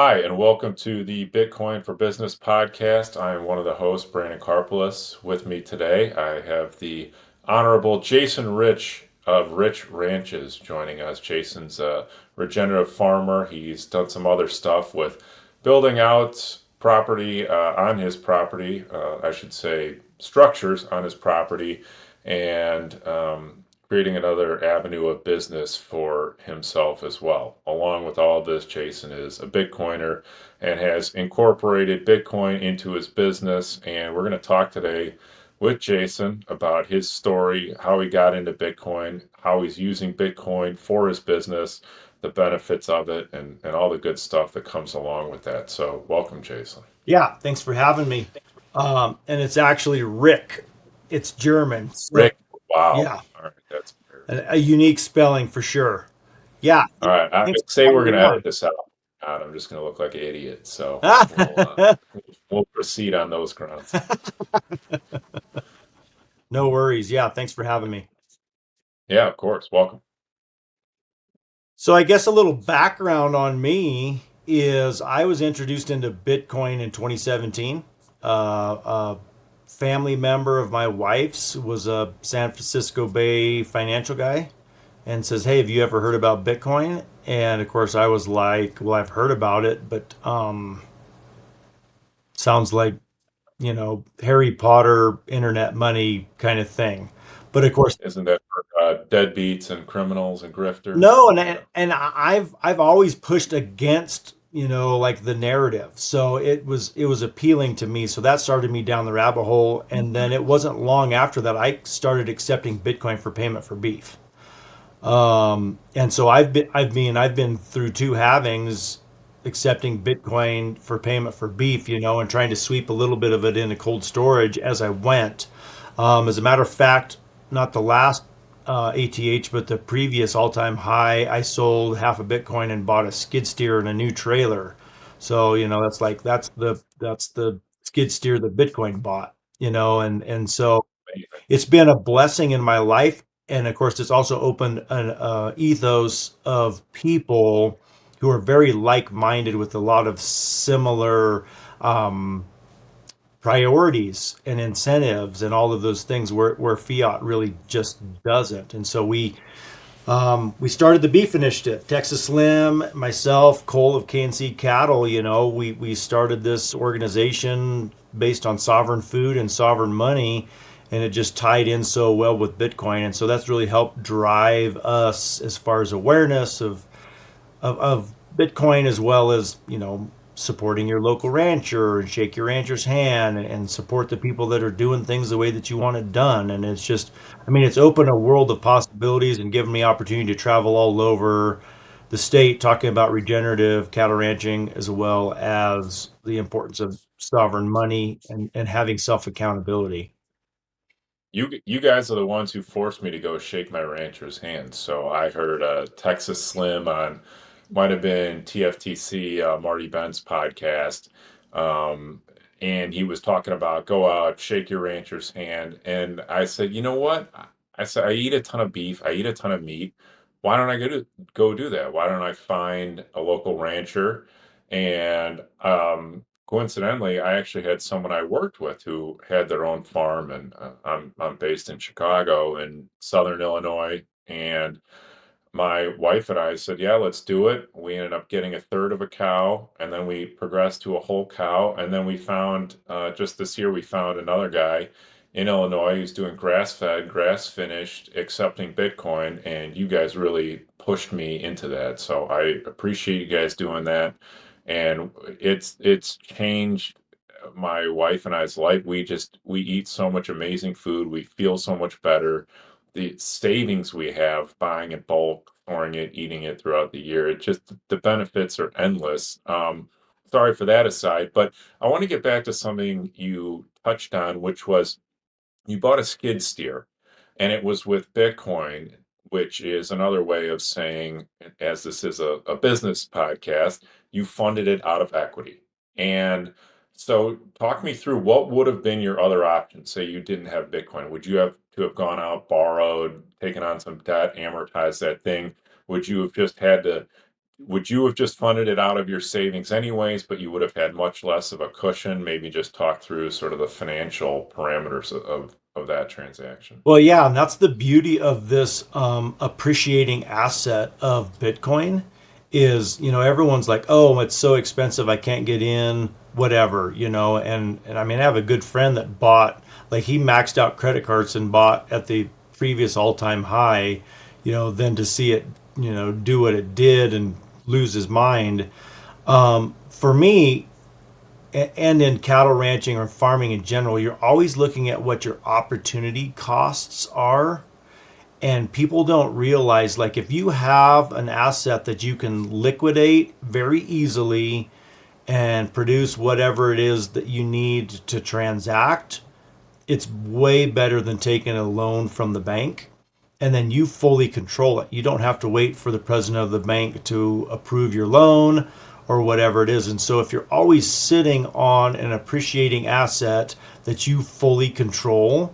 Hi, and welcome to the Bitcoin for Business podcast. I am one of the hosts, Brandon Karpoulos. With me today, I have the Honorable Jason Rich of Rich Ranches joining us. Jason's a regenerative farmer. He's done some other stuff with building out property on his property, I should say structures on his property, and creating another avenue of business for himself as well. Along with all this, Jason is a Bitcoiner and has incorporated Bitcoin into his business. And we're going to talk today with Jason about his story, how he got into Bitcoin, how he's using Bitcoin for his business, the benefits of it, and all the good stuff that comes along with that. So, welcome, Jason. Yeah, thanks for having me. And it's actually Rick. It's German. So Rick, wow. yeah, All right, that's fair. a unique spelling for sure. Yeah, All right, I thanks for say we're having going me to edit on. this out. I'm just going to look like an idiot. So we'll proceed on those grounds. No worries. Yeah, thanks for having me. Yeah, of course. Welcome. So I guess a little background on me is I was introduced into Bitcoin in 2017. A family member of my wife's was a San Francisco Bay financial guy and says, "Hey, have you ever heard about Bitcoin?" And of course, I was like, "Well, I've heard about it, but sounds like Harry Potter, internet money kind of thing." But of course, Isn't that for deadbeats and criminals and grifters? no, and Yeah. I've always pushed against like the narrative, so it was appealing to me. So that started me down the rabbit hole, and then it wasn't long after that I started accepting Bitcoin for payment for beef. And so I've been through two halvings accepting Bitcoin for payment for beef, and trying to sweep a little bit of it into cold storage as I went. As a matter of fact, not the last ATH, but the previous all-time high, I sold half a Bitcoin and bought a skid steer and a new trailer. So, that's the skid steer that Bitcoin bought, and so Amazing. it's been a blessing in my life. And of course, it's also opened an ethos of people who are very like-minded with a lot of similar um, priorities and incentives and all of those things where fiat really just doesn't. And so we started the Beef Initiative. Texas Slim, myself, Cole of KNC Cattle. We started this organization based on sovereign food and sovereign money, and it just tied in so well with Bitcoin. And so that's really helped drive us as far as awareness of Bitcoin, as well as supporting your local rancher and shake your rancher's hand and support the people that are doing things the way that you want it done. And it's just, I mean, it's opened a world of possibilities and given me opportunity to travel all over the state talking about regenerative cattle ranching, as well as the importance of sovereign money and having self accountability. You guys are the ones who forced me to go shake my rancher's hand. So I heard Texas Slim on might have been TFTC Marty Bent's podcast, um, and he was talking about go out, shake your rancher's hand, and I said, you know what? I said I eat a ton of beef, I eat a ton of meat. Why don't I go do that? Why don't I find a local rancher? And coincidentally, I actually had someone I worked with who had their own farm, and I'm based in Chicago in Southern Illinois, and my wife and I said, "Yeah, let's do it." We ended up getting a third of a cow, and then we progressed to a whole cow, and then we found just this year we found another guy in Illinois who's doing grass-fed, grass-finished, accepting Bitcoin, and you guys really pushed me into that. So I appreciate you guys doing that, and it's changed my wife and I's life. We eat so much amazing food. We feel so much better. The savings we have buying in bulk, storing it, eating it throughout the year. It just the benefits are endless. Sorry for that aside, but I want to get back to something you touched on, which was you bought a skid steer, and it was with Bitcoin, which is another way of saying, as this is a business podcast, you funded it out of equity. And so, talk me through what would have been your other options. Say you didn't have Bitcoin. Would you have to have gone out, borrowed, taken on some debt, amortized that thing? Would you have just had to would you have just funded it out of your savings anyways, but you would have had much less of a cushion? Maybe just talk through sort of the financial parameters of that transaction. Well, yeah, and that's the beauty of this appreciating asset of Bitcoin is, everyone's like, oh, it's so expensive, I can't get in, whatever, and I mean, I have a good friend that bought, like, he maxed out credit cards and bought at the previous all-time high, then to see it, do what it did and lose his mind. For me, and in cattle ranching or farming in general, you're always looking at what your opportunity costs are. And people don't realize, like, if you have an asset that you can liquidate very easily and produce whatever it is that you need to transact, it's way better than taking a loan from the bank. And then you fully control it. You don't have to wait for the president of the bank to approve your loan or whatever it is. And so if you're always sitting on an appreciating asset that you fully control,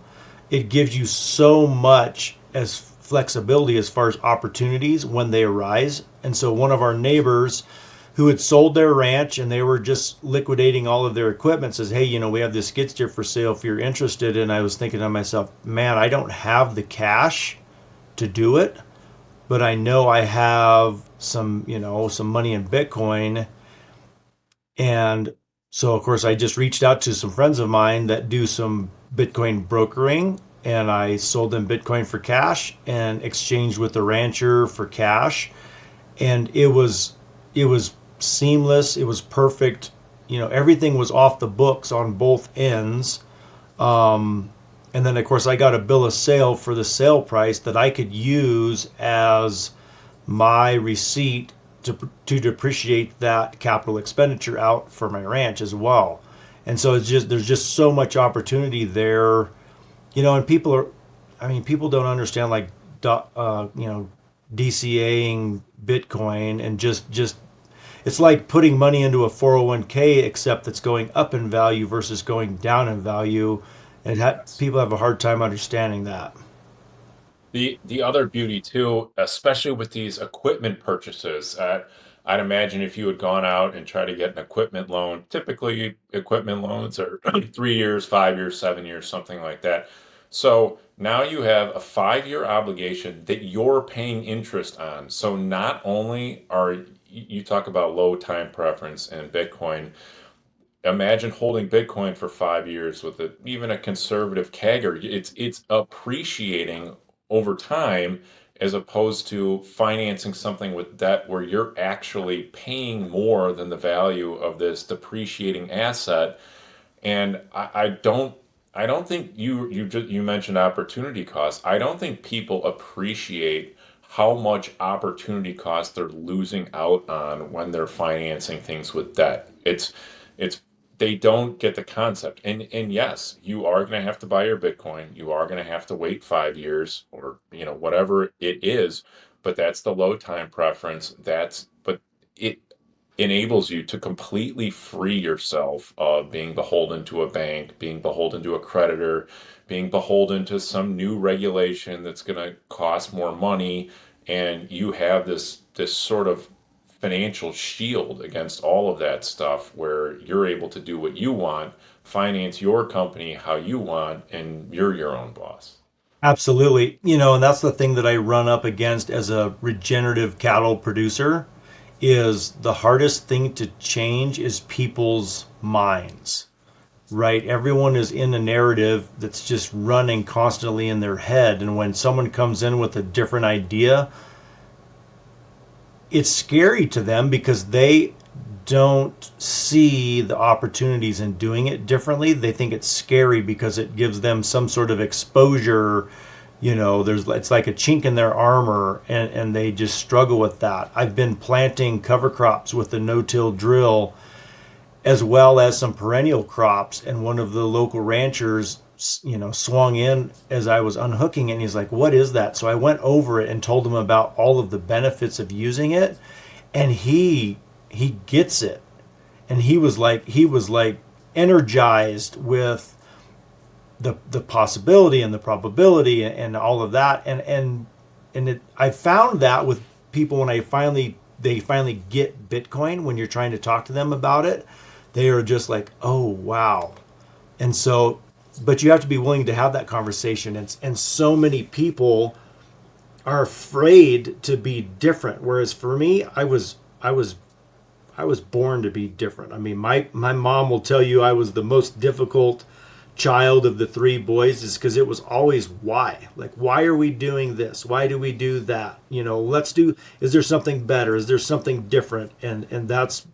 it gives you so much as flexibility as far as opportunities when they arise. And so one of our neighbors who had sold their ranch and they were just liquidating all of their equipment says, hey, we have this skid steer for sale if you're interested. And I was thinking to myself, man, I don't have the cash to do it, but I know I have some money in Bitcoin. And so, of course, I just reached out to some friends of mine that do some Bitcoin brokering, and I sold them Bitcoin for cash and exchanged with the rancher for cash. And it was seamless. It was perfect. Everything was off the books on both ends. And then, of course, I got a bill of sale for the sale price that I could use as my receipt to depreciate that capital expenditure out for my ranch as well. And so there's just so much opportunity there, and people don't understand, like, DCAing Bitcoin and just it's like putting money into a 401k, except it's going up in value versus going down in value, and Yes. people have a hard time understanding that. The other beauty too, especially with these equipment purchases, I'd imagine if you had gone out and tried to get an equipment loan, typically equipment loans are 3 years, 5 years, 7 years, something like that. So now you have a 5 year obligation that you're paying interest on. So not only are you talk about low time preference and Bitcoin, imagine holding Bitcoin for 5 years with even a conservative CAGR. It's appreciating over time as opposed to financing something with debt where you're actually paying more than the value of this depreciating asset. And I don't think you mentioned opportunity costs. I don't think people appreciate how much opportunity cost they're losing out on when they're financing things with debt. It's they don't get the concept. And yes, you are going to have to buy your Bitcoin. You are going to have to wait 5 years or whatever it is, but that's the low time preference. But it enables you to completely free yourself of being beholden to a bank, being beholden to a creditor, being beholden to some new regulation that's going to cost more money, and you have this sort of financial shield against all of that stuff where you're able to do what you want, finance your company how you want, and you're your own boss. Absolutely. And that's the thing that I run up against as a regenerative cattle producer is the hardest thing to change is people's minds. Right? Everyone is in a narrative that's just running constantly in their head, and when someone comes in with a different idea, it's scary to them because they don't see the opportunities in doing it differently. They think it's scary because it gives them some sort of exposure. It's like a chink in their armor, and they just struggle with that. I've been planting cover crops with the no-till drill as well as some perennial crops, and one of the local ranchers swung in as I was unhooking it, and he's like, what is that? So I went over it and told him about all of the benefits of using it, and he gets it. And he was like energized with the possibility and the probability and all of that. And I found that with people when I finally they finally get Bitcoin when you're trying to talk to them about it, they are just like, oh wow. And so, but you have to be willing to have that conversation. And so many people are afraid to be different. Whereas for me, I was born to be different. I mean, my mom will tell you I was the most difficult child of the three boys is because it was always why. Like, why are we doing this? Why do we do that? Let's do. Is there something better? Is there something different? And that's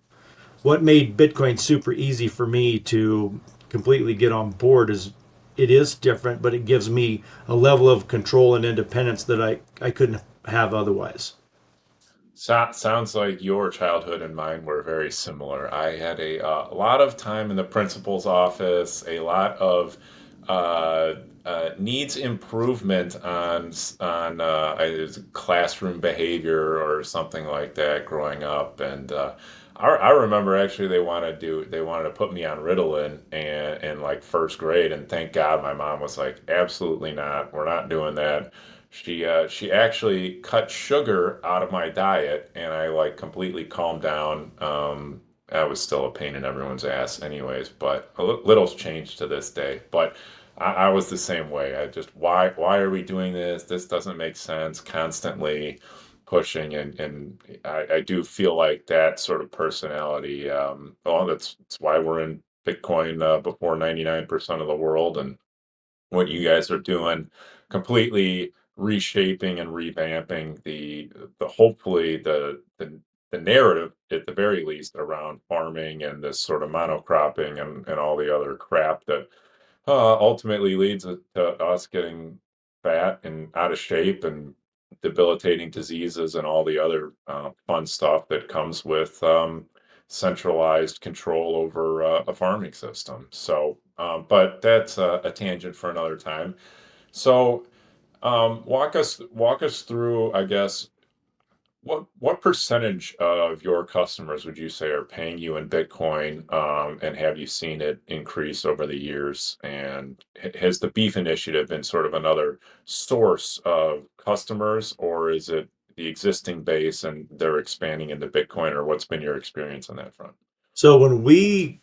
what made Bitcoin super easy for me to completely get on board. Is it is different, but it gives me a level of control and independence that I couldn't have otherwise. Sounds like your childhood and mine were very similar. I had a lot of time in the principal's office, a lot of needs improvement on classroom behavior or something like that growing up. And I remember actually they wanted to put me on Ritalin and in like first grade, and thank God my mom was like, absolutely not, we're not doing that. She actually cut sugar out of my diet, and I like completely calmed down. I was still a pain in everyone's ass, anyways, but little's changed to this day. But I was the same way. I just why are we doing this? This doesn't make sense. Constantly pushing, and I do feel like that sort of personality. Well, that's why we're in Bitcoin before 99% of the world, and what you guys are doing, completely reshaping and revamping the hopefully the narrative at the very least around farming and this sort of monocropping and all the other crap that ultimately leads to us getting fat and out of shape and debilitating diseases and all the other fun stuff that comes with centralized control over a farming system. So, but that's a tangent for another time. So, walk us through, I guess, what percentage of your customers would you say are paying you in Bitcoin, and have you seen it increase over the years? And has the Beef Initiative been sort of another source of customers, or is it the existing base and they're expanding into Bitcoin, or what's been your experience on that front? So when we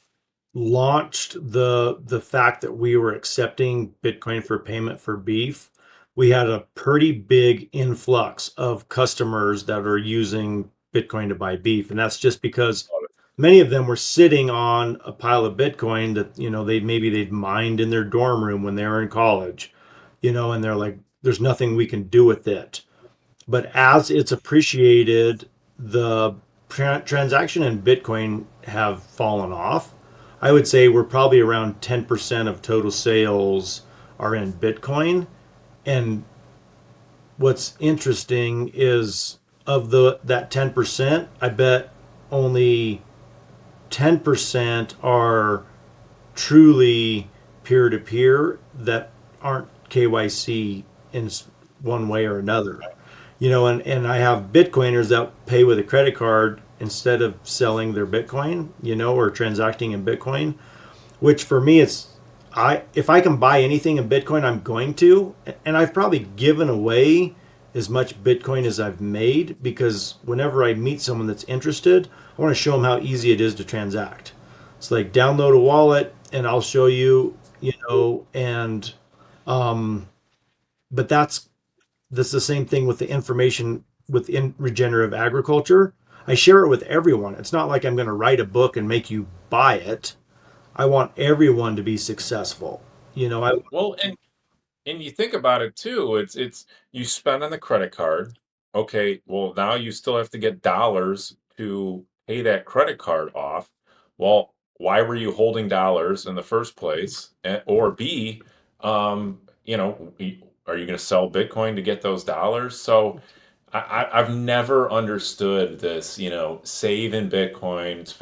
launched the fact that we were accepting Bitcoin for payment for beef, we had a pretty big influx of customers that are using Bitcoin to buy beef. And that's just because many of them were sitting on a pile of Bitcoin that, they'd mined in their dorm room when they were in college, and they're like, there's nothing we can do with it. But as it's appreciated, the transaction in Bitcoin have fallen off. I would say we're probably around 10% of total sales are in Bitcoin. And what's interesting is of the that 10%, I bet only 10% are truly peer to peer that aren't KYC in one way or another. And I have Bitcoiners that pay with a credit card instead of selling their Bitcoin, or transacting in Bitcoin, which for me it's I if I can buy anything in Bitcoin, I'm going to. And I've probably given away as much Bitcoin as I've made because whenever I meet someone that's interested, I want to show them how easy it is to transact. It's like download a wallet and I'll show you, and um but that's the same thing with the information within regenerative agriculture. I share it with everyone. It's not like I'm going to write a book and make you buy it. I want everyone to be successful. I Well, and you think about it too, it's you spend on the credit card. Okay, well now you still have to get dollars to pay that credit card off. Well, why were you holding dollars in the first place? Or B, are you going to sell Bitcoin to get those dollars? So I've never understood this, save in Bitcoin.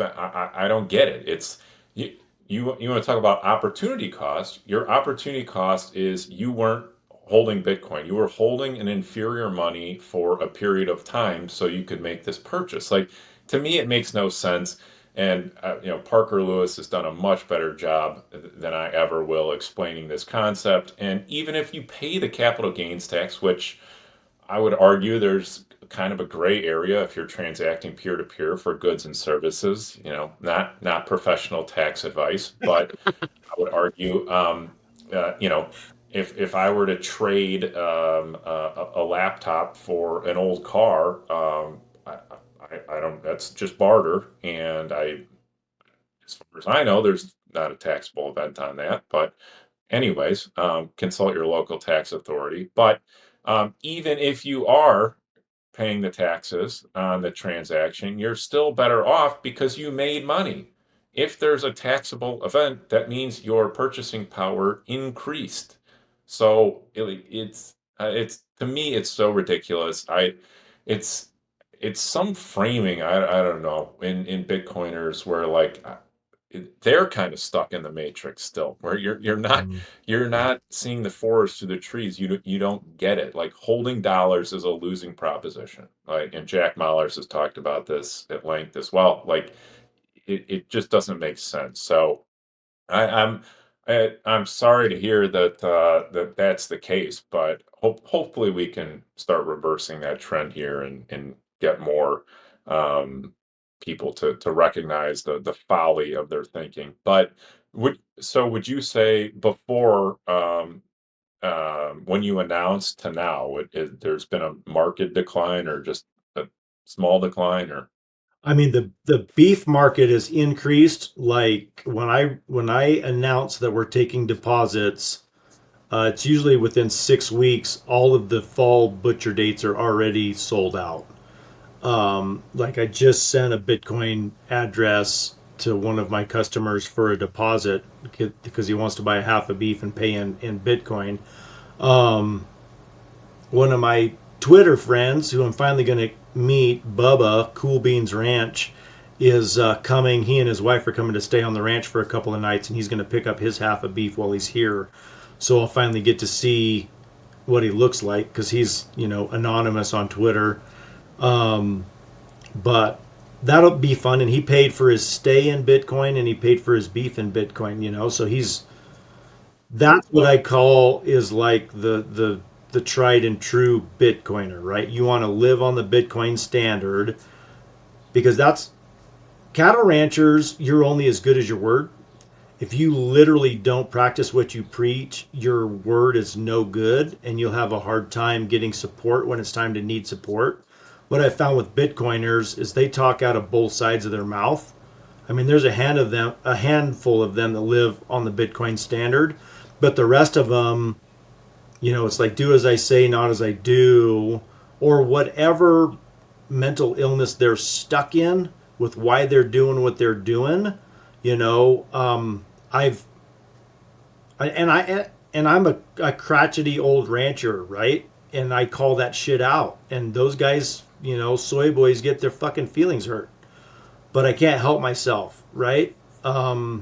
I don't get it. It's you, you want to talk about opportunity cost. Your opportunity cost is you weren't holding Bitcoin. You were holding an inferior money for a period of time so you could make this purchase. Like to me, it makes no sense. And Parker Lewis has done a much better job than I ever will explaining this concept. And even if you pay the capital gains tax, which I would argue there's kind of a gray area if you're transacting peer to peer for goods and services. Not professional tax advice, but I would argue, you know, if I were to trade a laptop for an old car, I don't. That's just barter, and as far as I know, there's not a taxable event on that. But anyways, consult your local tax authority. But even if you are paying the taxes on the transaction, you're still better off because you made money. If there's a taxable event, that means your purchasing power increased. So it's to me it's so ridiculous. It's it's some framing I don't know in Bitcoiners where like they're kind of stuck in the matrix still, where Mm. you're not seeing the forest through the trees. You don't get it. Like holding dollars is a losing proposition. Like, and Jack Mallers has talked about this at length as well. Like it just doesn't make sense. So I, I'm I'm sorry to hear that that's the case, but hopefully we can start reversing that trend here and get more um, people to recognize the folly of their thinking. But would you say before when you announced to now, there's been a market decline or just a small decline or I mean, the beef market has increased. Like when I announce that we're taking deposits, it's usually within 6 weeks. All of the fall butcher dates are already sold out. Like I just sent a Bitcoin address to one of my customers for a deposit because he wants to buy a half a beef and pay in Bitcoin. Um, One of my Twitter friends, who I'm finally going to meet, Bubba Cool Beans Ranch, is coming. He and his wife are coming to stay on the ranch for a couple of nights, and he's going to pick up his half a beef while he's here. So I'll finally get to see what he looks like because he's anonymous on Twitter. Um, but that'll be fun. And he paid for his stay in Bitcoin and he paid for his beef in Bitcoin. So that's what I call is like the tried and true Bitcoiner, right? You want to live on the Bitcoin standard because that's cattle ranchers. You're only as good as your word. If you literally don't practice what you preach, your word is no good and you'll have a hard time getting support when it's time to need support. What I found with Bitcoiners is they talk out of both sides of their mouth. I mean, there's a handful of them that live on the Bitcoin standard, but the rest of them, it's like do as I say, not as I do, or whatever mental illness they're stuck in with why they're doing what they're doing. I've and I'm a crotchety old rancher, right? And I call that shit out. And those guys, soy boys get their fucking feelings hurt. But I can't help myself, right? I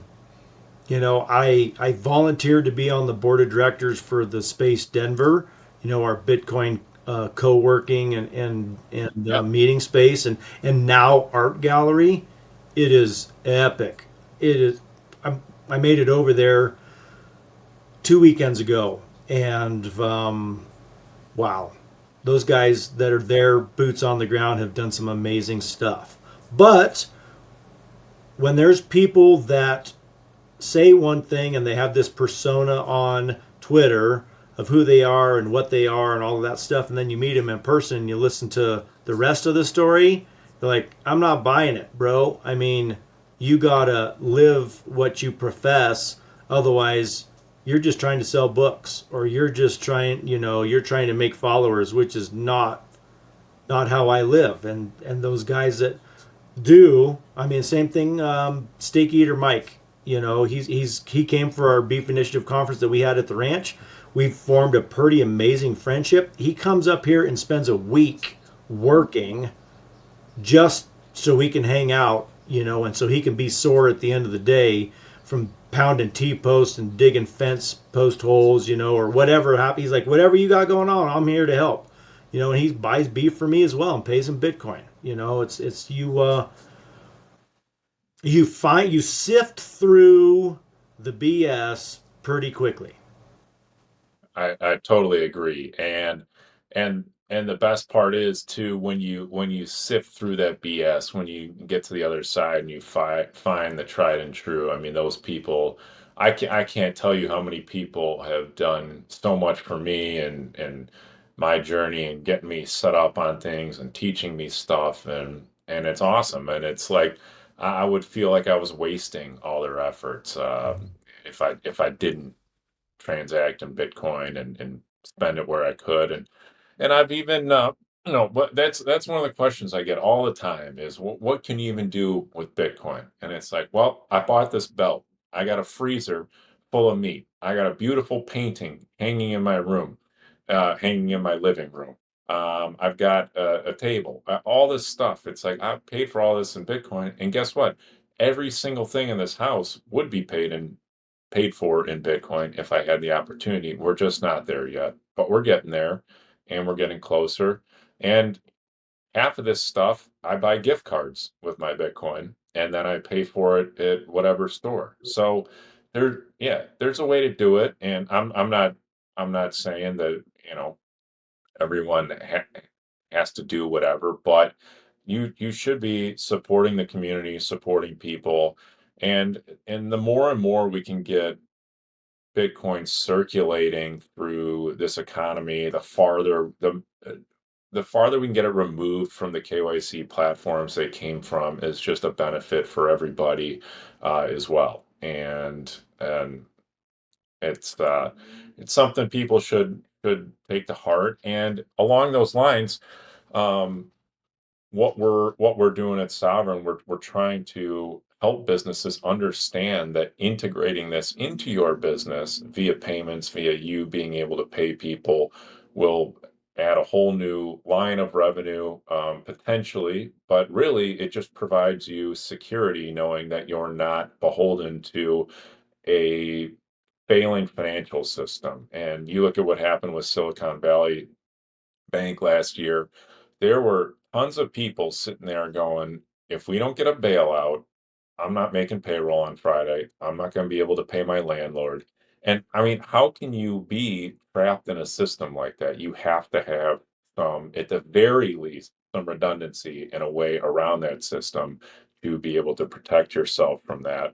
volunteered to be on the board of directors for the Space Denver, our Bitcoin co-working and yep. meeting space, and now art gallery. It is epic. It is. I made it over there 2 weekends ago, and wow, those guys that are there, boots on the ground, have done some amazing stuff. But when there's people that say one thing and they have this persona on Twitter of who they are and what they are and all of that stuff, and then you meet them in person and you listen to the rest of the story, you're like, I'm not buying it, bro. I mean, you gotta live what you profess, otherwise you're just trying to sell books or you're trying to make followers, which is not how I live. And those guys that do. I mean, same thing. Steak Eater Mike. He came for our Beef Initiative conference that we had at the ranch. We've formed a pretty amazing friendship. He comes up here and spends a week working just so we can hang out, and so he can be sore at the end of the day from pounding T posts and digging fence post holes, or whatever. He's like, whatever you got going on, I'm here to help. And he buys beef for me as well and pays him Bitcoin. It's you. You sift through the BS pretty quickly. I totally agree. And And the best part is too when you sift through that BS, when you get to the other side and you find the tried and true. I mean, those people, I can't tell you how many people have done so much for me and my journey and getting me set up on things and teaching me stuff and it's awesome. And it's like I would feel like I was wasting all their efforts if I didn't transact in Bitcoin and spend it where I could. And I've even, but that's one of the questions I get all the time is what can you even do with Bitcoin? And it's like, well, I bought this belt. I got a freezer full of meat. I got a beautiful painting hanging in my room, hanging in my living room. I've got a table, all this stuff. It's like I paid for all this in Bitcoin, and guess what? Every single thing in this house would be paid for in Bitcoin if I had the opportunity. We're just not there yet, but we're getting there and we're getting closer. And half of this stuff, I buy gift cards with my Bitcoin and then I pay for it at whatever store. So yeah, there's a way to do it. And I'm not saying that, everyone has to do whatever, but you should be supporting the community, supporting people. And the more and more we can get Bitcoin circulating through this economy, the farther we can get it removed from the KYC platforms they came from is just a benefit for everybody as well. And it's something people should take to heart. And along those lines, um, what we're doing at Sovereign, we're trying to help businesses understand that integrating this into your business via payments, via you being able to pay people, will add a whole new line of revenue, potentially. But really, it just provides you security, knowing that you're not beholden to a failing financial system. And you look at what happened with Silicon Valley Bank last year, there were tons of people sitting there going, if we don't get a bailout, I'm not making payroll on Friday. I'm not going to be able to pay my landlord. And I mean, how can you be trapped in a system like that? You have to have some, at the very least, some redundancy and a way around that system to be able to protect yourself from that.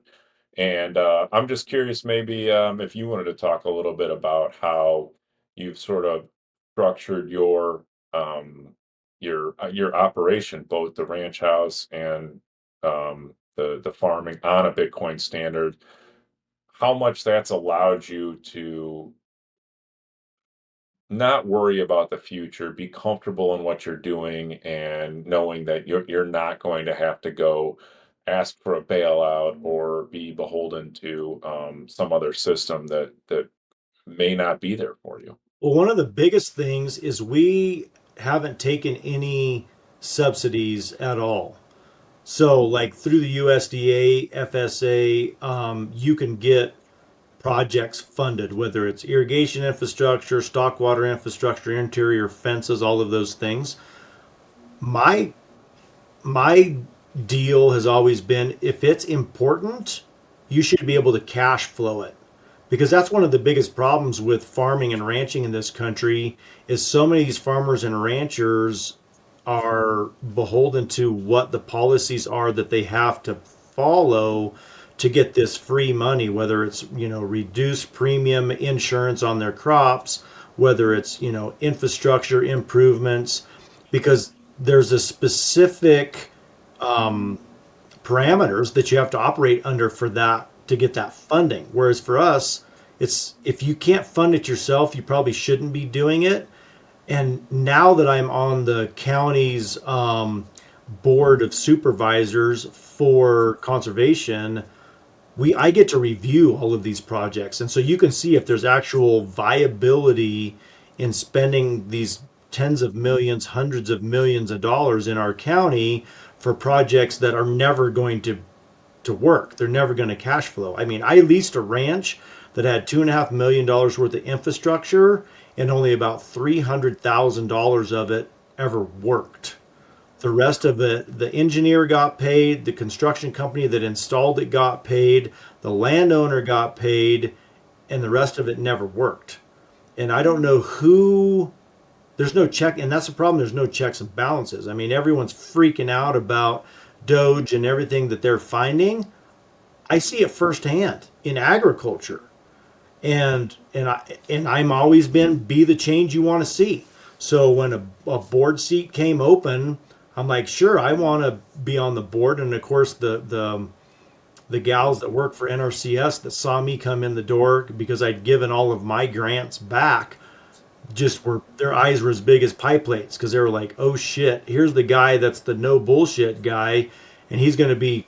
And I'm just curious, maybe if you wanted to talk a little bit about how you've sort of structured um, your operation, both the ranch house and the farming on a Bitcoin standard, how much that's allowed you to not worry about the future, be comfortable in what you're doing, and knowing that you're not going to have to go ask for a bailout or be beholden to some other system that may not be there for you. Well, one of the biggest things is we haven't taken any subsidies at all. So, like through the USDA, FSA, you can get projects funded, whether it's irrigation infrastructure, stock water infrastructure, interior fences, all of those things. My my deal has always been if it's important, you should be able to cash flow it. Because that's one of the biggest problems with farming and ranching in this country is so many of these farmers and ranchers are beholden to what the policies are that they have to follow to get this free money, whether it's, reduced premium insurance on their crops, whether it's, infrastructure improvements, because there's a specific parameters that you have to operate under for that to get that funding. Whereas for us, it's if you can't fund it yourself, you probably shouldn't be doing it. And now that I'm on the county's board of supervisors for conservation, I get to review all of these projects, and so you can see if there's actual viability in spending these tens of millions, hundreds of millions of dollars in our county for projects that are never going to work. They're never going to cash flow. I mean, I leased a ranch that had $2.5 million worth of infrastructure, and only about $300,000 of it ever worked. The rest of it, the engineer got paid, the construction company that installed it got paid, the landowner got paid, and the rest of it never worked. And I don't know who There's no check, and that's the problem. There's no checks and balances. I mean, everyone's freaking out about Doge and everything that they're finding. I see it firsthand in agriculture, and I'm always been be the change you want to see. So when a board seat came open, I'm like, sure, I want to be on the board. And of course, the gals that work for NRCS that saw me come in the door because I'd given all of my grants back, just were their eyes were as big as pie plates because they were like, oh shit, here's the guy that's the no bullshit guy, and he's going to be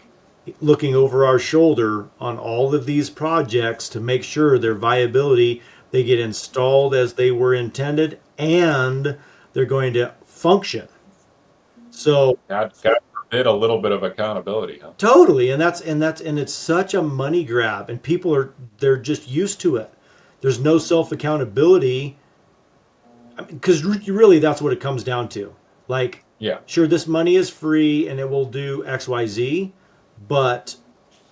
looking over our shoulder on all of these projects to make sure their viability, they get installed as they were intended, and they're going to function. So God forbid a little bit of accountability, huh? totally, and it's such a money grab, and people they're just used to it. There's no self accountability because really that's what it comes down to. Like, Yeah, sure, this money is free and it will do X, Y, Z, but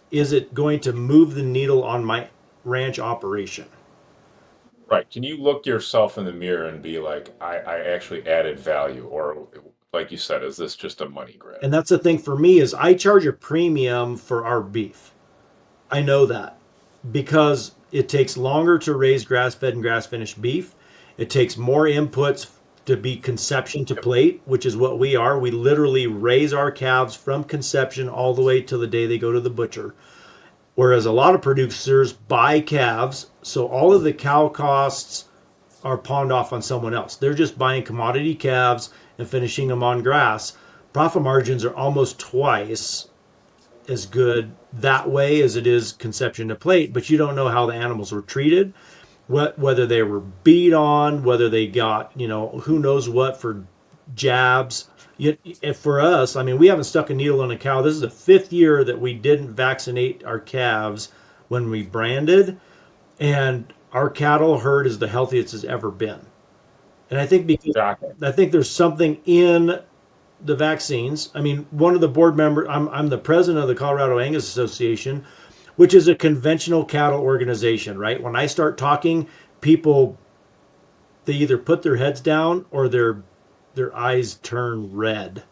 is it going to move the needle on my ranch operation? right. Can you look yourself in the mirror and be like, I actually added value? Or, like you said, is this just a money grab? And that's the thing for me is I charge a premium for our beef. I know that because it takes longer to raise grass-fed and grass-finished beef. It takes more inputs to be conception to Yep. plate, which is what we are. We literally raise our calves from conception all the way till the day they go to the butcher. Whereas a lot of producers buy calves, so all of the cow costs are pawned off on someone else. They're just buying commodity calves and finishing them on grass. Profit margins are almost twice as good that way as it is conception to plate, but you don't know how the animals were treated, whether they were beat on, whether they got, who knows what for jabs. If for us, I mean, we haven't stuck a needle in a cow. This is the fifth year that we didn't vaccinate our calves when we branded, and our cattle herd is the healthiest it's ever been. And I think because Shocking. I think there's something in the vaccines. I mean, one of the board members, I'm the president of the Colorado Angus Association, which is a conventional cattle organization, right? When I start talking, people they either put their heads down or their eyes turn red,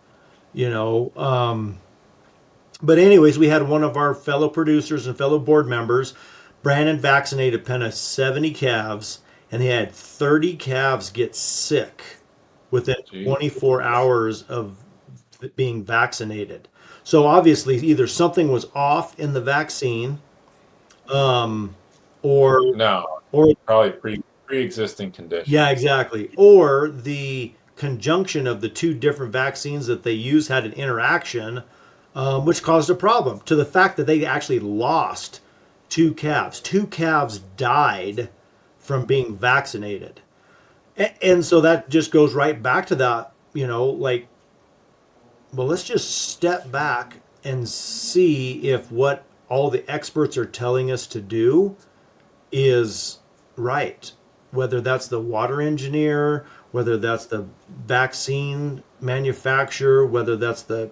you know. But anyways, we had one of our fellow producers and fellow board members, Brandon, vaccinate a pen of 70 calves, and he had 30 calves get sick within Jeez. 24 hours of being vaccinated. So obviously, either something was off in the vaccine, um, or No, or probably pre-existing condition. yeah, exactly, or the conjunction of the two different vaccines that they use had an interaction, which caused a problem. To the fact that they actually lost two calves. Two calves died from being vaccinated, and so that just goes right back to that. Like, well, let's just step back and see if what all the experts are telling us to do is right. Whether that's the water engineer, whether that's the vaccine manufacturer, whether that's the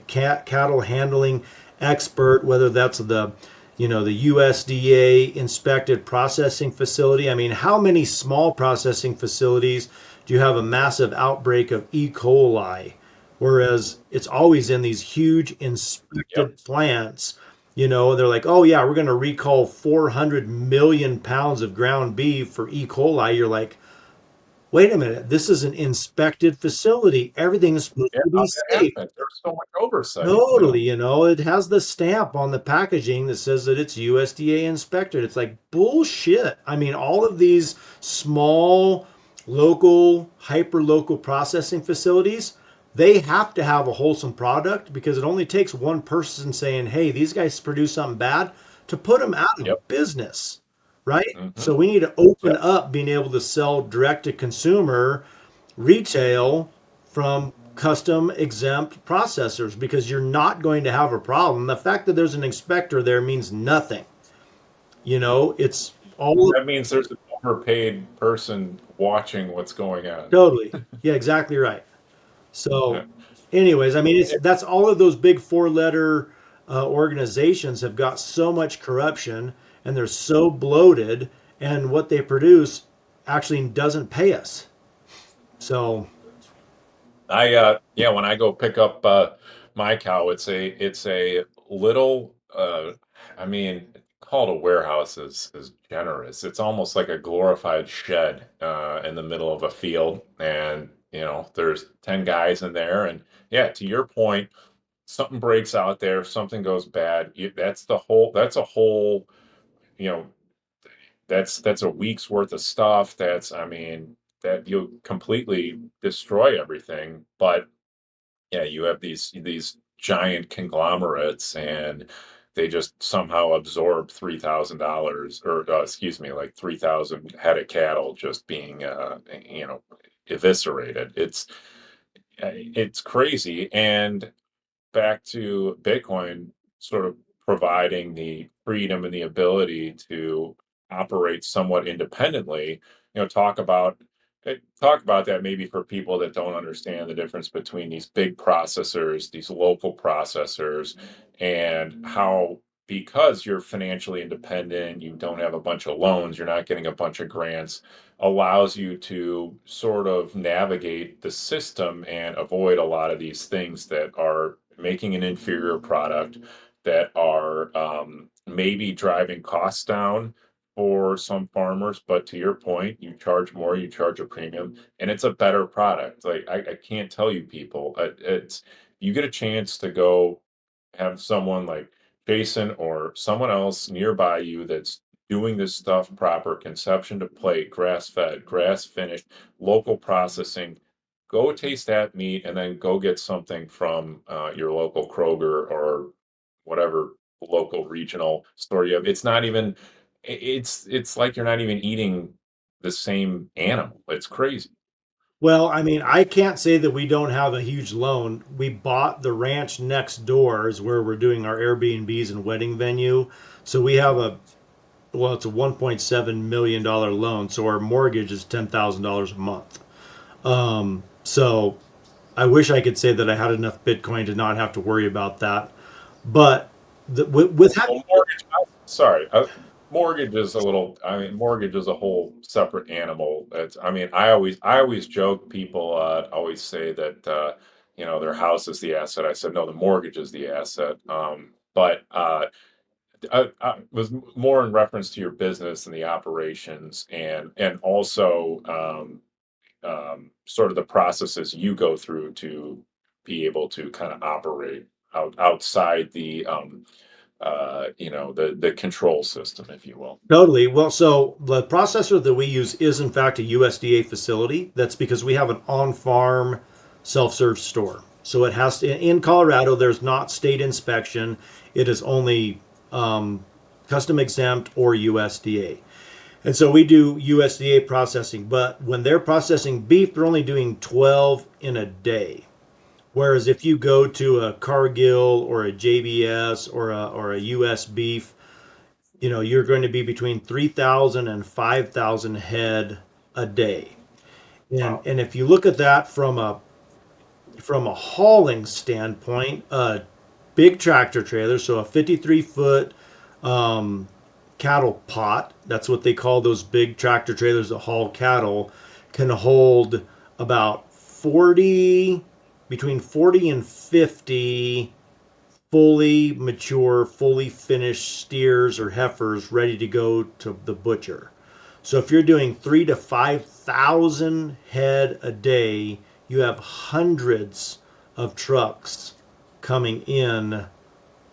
cattle handling expert, whether that's the USDA inspected processing facility. I mean, how many small processing facilities do you have a massive outbreak of E. coli? Whereas it's always in these huge Yep. inspected plants. They're like, oh yeah, we're going to recall 400 million pounds of ground beef for E. coli. You're like, wait a minute, this is an inspected facility. Everything is supposed Yeah, to be how'd that safe. happen? There's so much oversight, Totally, it has the stamp on the packaging that says that it's USDA inspected. It's like bullshit. I mean, all of these small, local, hyper local processing facilities, they have to have a wholesome product because it only takes one person saying, hey, these guys produce something bad to put them out Yep. of business, right? Hmm. So we need to open Yep. up being able to sell direct to consumer retail from custom exempt processors because you're not going to have a problem. The fact that there's an inspector there means nothing. It's all That means there's an overpaid person watching what's going on. totally. Yeah, exactly right. So, Yeah. anyways, I mean, that's all of those big four-letter organizations have got so much corruption and they're so bloated, and what they produce actually doesn't pay us. So, Yeah, when I go pick up my cow, it's a little I mean, called a warehouse is generous. It's almost like a glorified shed in the middle of a field, and there's 10 guys in there, and yeah, to your point, something breaks out there, something goes bad. That's a whole, you know, that's a week's worth of stuff. I mean, that you'll completely destroy everything. But yeah, you have these giant conglomerates, and they just somehow absorb $3,000, or excuse me, like 3,000 head of cattle just being eviscerated. It's crazy. And back to Bitcoin sort of providing the freedom and the ability to operate somewhat independently. Talk about that maybe for people that don't understand the difference between these big processors, these local processors, and how, because you're financially independent, you don't have a bunch of loans, you're not getting a bunch of grants, allows you to sort of navigate the system and avoid a lot of these things that are making an inferior product, that are maybe driving costs down for some farmers. But to your point, you charge more, you charge a premium, and it's a better product. Like I can't tell you people, it's you get a chance to go have someone like Jason or someone else nearby you that's doing this stuff proper, conception to plate, grass fed, grass finished, local processing. Go taste that meat and then go get something from your local Kroger or whatever local regional store you have. It's not even, it's like you're not even eating the same animal. It's crazy. well, I mean, I can't say that we don't have a huge loan. We bought the ranch next door is where we're doing our Airbnbs and wedding venue. So we have it's a $1.7 million loan. So our mortgage is $10,000 a month. So I wish I could say that I had enough Bitcoin to not have to worry about that. But with Well, mortgage, sorry, mortgage is a little, I mean, mortgage is a whole separate animal. I mean, I always joke, people always say that, their house is the asset. I said, no, the mortgage is the asset. But I was more in reference to your business and the operations, and also sort of the processes you go through to be able to kind of operate outside the control system, if you will. Totally. Well, so the processor that we use is in fact a USDA facility. That's because we have an on-farm self-serve store. So it has to, in Colorado, there's not state inspection. It is only custom exempt or USDA. And so we do USDA processing, but when they're processing beef, they're only doing 12 in a day. Whereas if you go to a Cargill or a JBS or a US beef, you're going to be between 3,000 and 5,000 head a day. And Wow. and if you look at that from a hauling standpoint, a big tractor trailer, so a 53-foot cattle pot, that's what they call those big tractor trailers that haul cattle, can hold about 40, between 40 and 50 fully mature, fully finished steers or heifers ready to go to the butcher. So if you're doing 3 to 5,000 head a day, you have hundreds of trucks coming in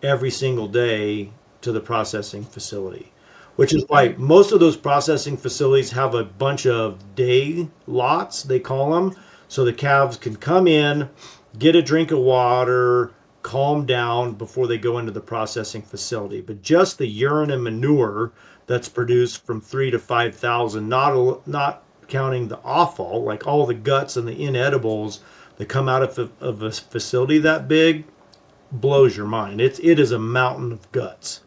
every single day to the processing facility. Which is why Right. most of those processing facilities have a bunch of day lots, they call them. So the calves can come in, get a drink of water, calm down before they go into the processing facility. But just the urine and manure that's produced from 3 to 5,000, not counting the offal, like all the guts and the inedibles that come out of a facility that big, blows your mind. It is a mountain of guts,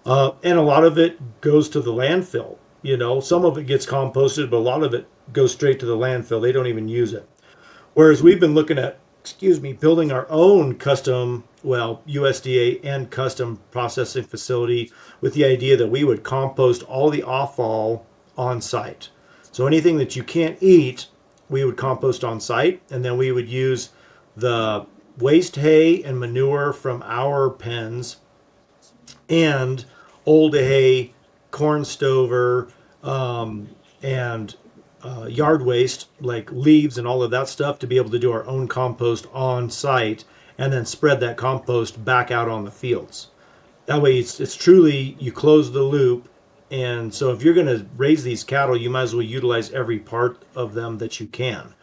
and a lot of it goes to the landfill. Some of it gets composted, but a lot of it goes straight to the landfill. They don't even use it. Whereas we've been looking at, excuse me, building our own custom, well, USDA and custom processing facility with the idea that we would compost all the offal on site. So anything that you can't eat we would compost on site, and then we would use the waste hay and manure from our pens and old hay, corn stover, and yard waste like leaves and all of that stuff to be able to do our own compost on site, and then spread that compost back out on the fields. That way, it's truly you close the loop. And so, if you're going to raise these cattle, you might as well utilize every part of them that you can.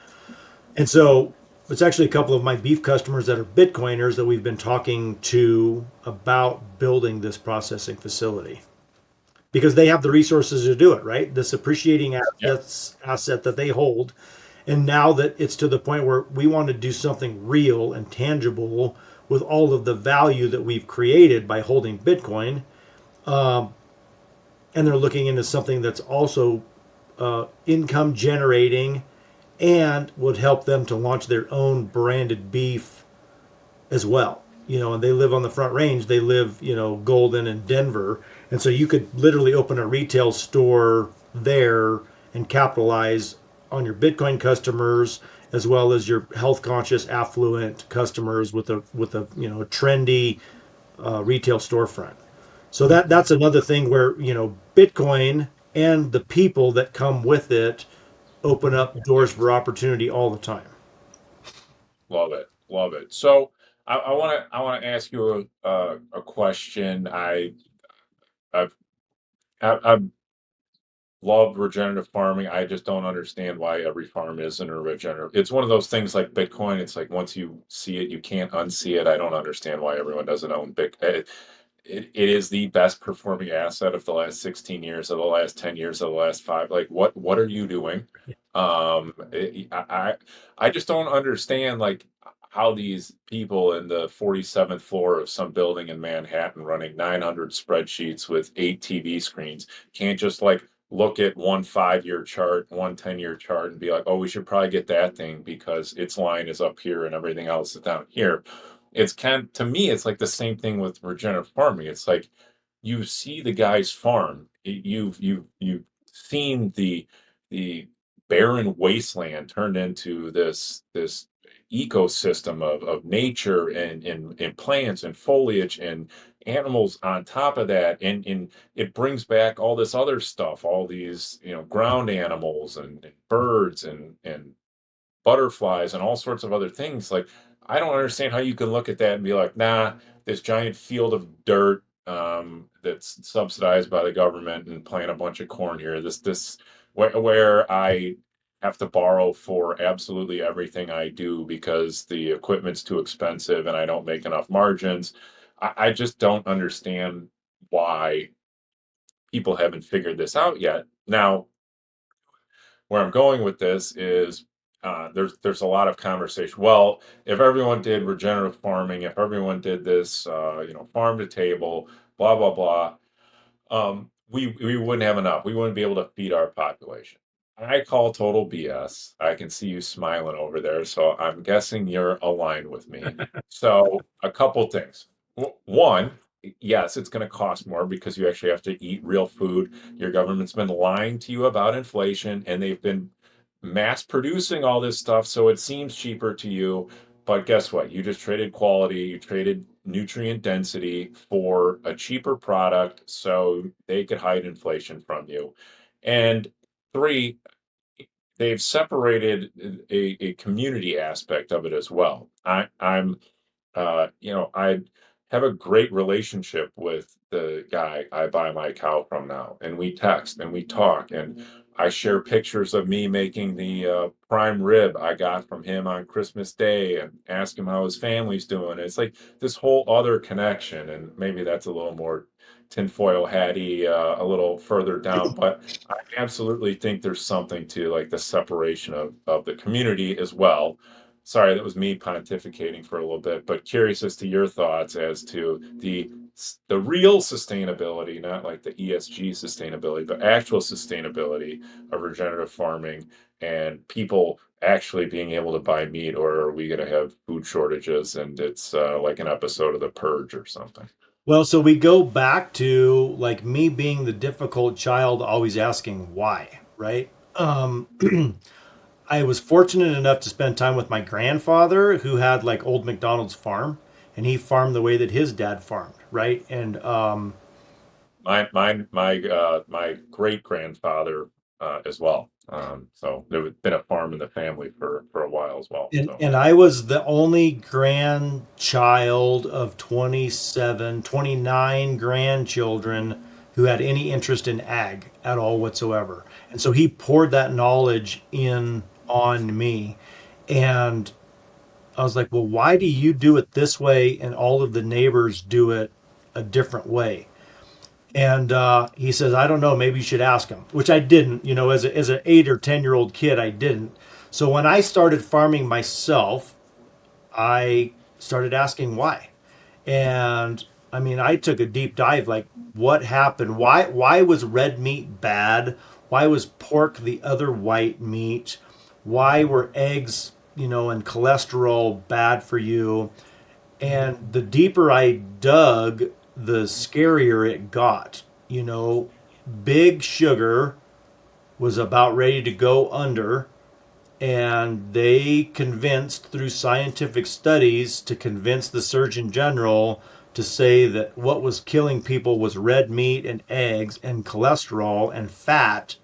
And so, it's actually a couple of my beef customers that are Bitcoiners that we've been talking to about building this processing facility because they have the resources to do it, right? This appreciating Yeah. asset that they hold. And now that it's to the point where we want to do something real and tangible with all of the value that we've created by holding Bitcoin, and they're looking into something that's also income generating and would help them to launch their own branded beef as well. And they live on the Front Range. They live, Golden and Denver, and so you could literally open a retail store there and capitalize on your Bitcoin customers as well as your health conscious, affluent customers with a trendy retail storefront. So that's another thing where Bitcoin and the people that come with it open up doors for opportunity all the time. Love it. Love it. So I want to ask you a question. I've I've loved regenerative farming. I just don't understand why every farm isn't a regenerative. It's one of those things like Bitcoin. It's like once you see it, you can't unsee it. I don't understand why everyone doesn't own Bitcoin. It is the best performing asset of the last 16 years, of the last 10 years, of the last five. Like what are you doing? I just don't understand like how these people in the 47th floor of some building in Manhattan running 900 spreadsheets with 8 TV screens can't just like look at one 5 year chart, one 10 year chart and be like, oh, we should probably get that thing because its line is up here and everything else is down here. It's kind of, to me, it's like the same thing with regenerative farming. It's like you see the guy's farm. You've seen the barren wasteland turned into this ecosystem of nature and plants and foliage and animals on top of that and it brings back all this other stuff, all these ground animals and birds and butterflies and all sorts of other things. Like, I don't understand how you can look at that and be like, nah, this giant field of dirt that's subsidized by the government and plant a bunch of corn here. This where I have to borrow for absolutely everything I do because the equipment's too expensive and I don't make enough margins. I just don't understand why people haven't figured this out yet. Now, where I'm going with this is there's a lot of conversation. Well, if everyone did regenerative farming, if everyone did this, farm to table, blah blah blah, we wouldn't have enough. We wouldn't be able to feed our population. I call total BS. I can see you smiling over there, so I'm guessing you're aligned with me. So, a couple things. One, yes, it's going to cost more because you actually have to eat real food. Your government's been lying to you about inflation, and they've been mass producing all this stuff, so it seems cheaper to you. But guess what? You just traded quality, you traded nutrient density for a cheaper product so they could hide inflation from you. And three, they've separated a community aspect of it as well. I have a great relationship with the guy I buy my cow from now, and we text and we talk, and I share pictures of me making the prime rib I got from him on Christmas Day, and ask him how his family's doing. It's like this whole other connection, and maybe that's a little more tinfoil hatty, a little further down, but I absolutely think there's something to like the separation of the community as well. Sorry, that was me pontificating for a little bit, but curious as to your thoughts as to the real sustainability, not like the ESG sustainability, but actual sustainability of regenerative farming and people actually being able to buy meat, or are we going to have food shortages and it's like an episode of The Purge or something? Well, so we go back to like me being the difficult child, always asking why, right? I was fortunate enough to spend time with my grandfather who had like old McDonald's farm, and he farmed the way that his dad farmed, right? And My great grandfather as well. So there had been a farm in the family for a while as well. So and I was the only grandchild of 27, 29 grandchildren who had any interest in ag at all whatsoever. And so he poured that knowledge in on me. And I was like, well, why do you do it this way and all of the neighbors do it a different way? And he says, I don't know, maybe you should ask him, which I didn't, you know, as an 8 or 10 year old kid, I didn't. So when I started farming myself, I started asking why. And I mean, I took a deep dive like what happened? Why was red meat bad? Why was pork the other white meat? Why were eggs, you know, and cholesterol bad for you? And the deeper I dug, the scarier it got. You know, big sugar was about ready to go under, and they convinced through scientific studies to convince the Surgeon General to say that what was killing people was red meat and eggs and cholesterol and fat.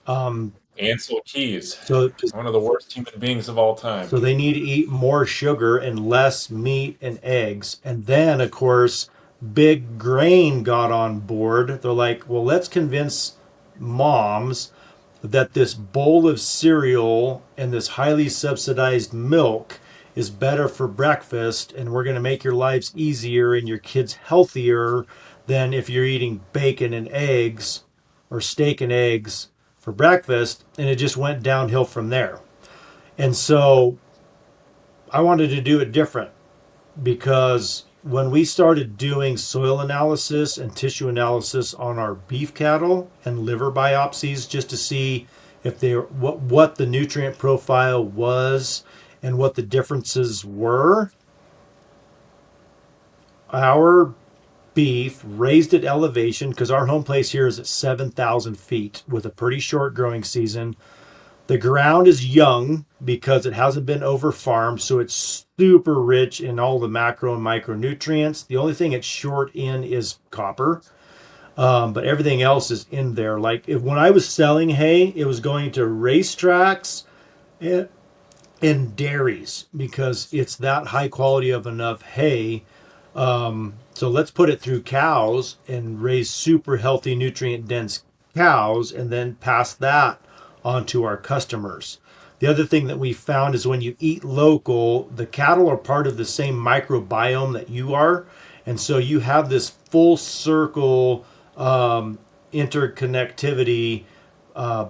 Um, Ansel Keys, so one of the worst human beings of all time. So they need to eat more sugar and less meat and eggs. And then, of course, Big Grain got on board. They're like, well, let's convince moms that this bowl of cereal and this highly subsidized milk is better for breakfast, and we're going to make your lives easier and your kids healthier than if you're eating bacon and eggs or steak and eggs for breakfast. And it just went downhill from there. And so I wanted to do it different because when we started doing soil analysis and tissue analysis on our beef cattle and liver biopsies just to see if they what the nutrient profile was and what the differences were, our beef raised at elevation because our home place here is at 7,000 feet with a pretty short growing season. The ground is young because it hasn't been over farmed, so it's super rich in all the macro and micronutrients. The only thing it's short in is copper, but everything else is in there. Like if when I was selling hay, it was going to racetracks and, and dairies because it's that high quality of enough hay. So let's put it through cows and raise super healthy, nutrient dense cows and then pass that on to our customers. The other thing that we found is when you eat local, the cattle are part of the same microbiome that you are. And so you have this full circle interconnectivity uh,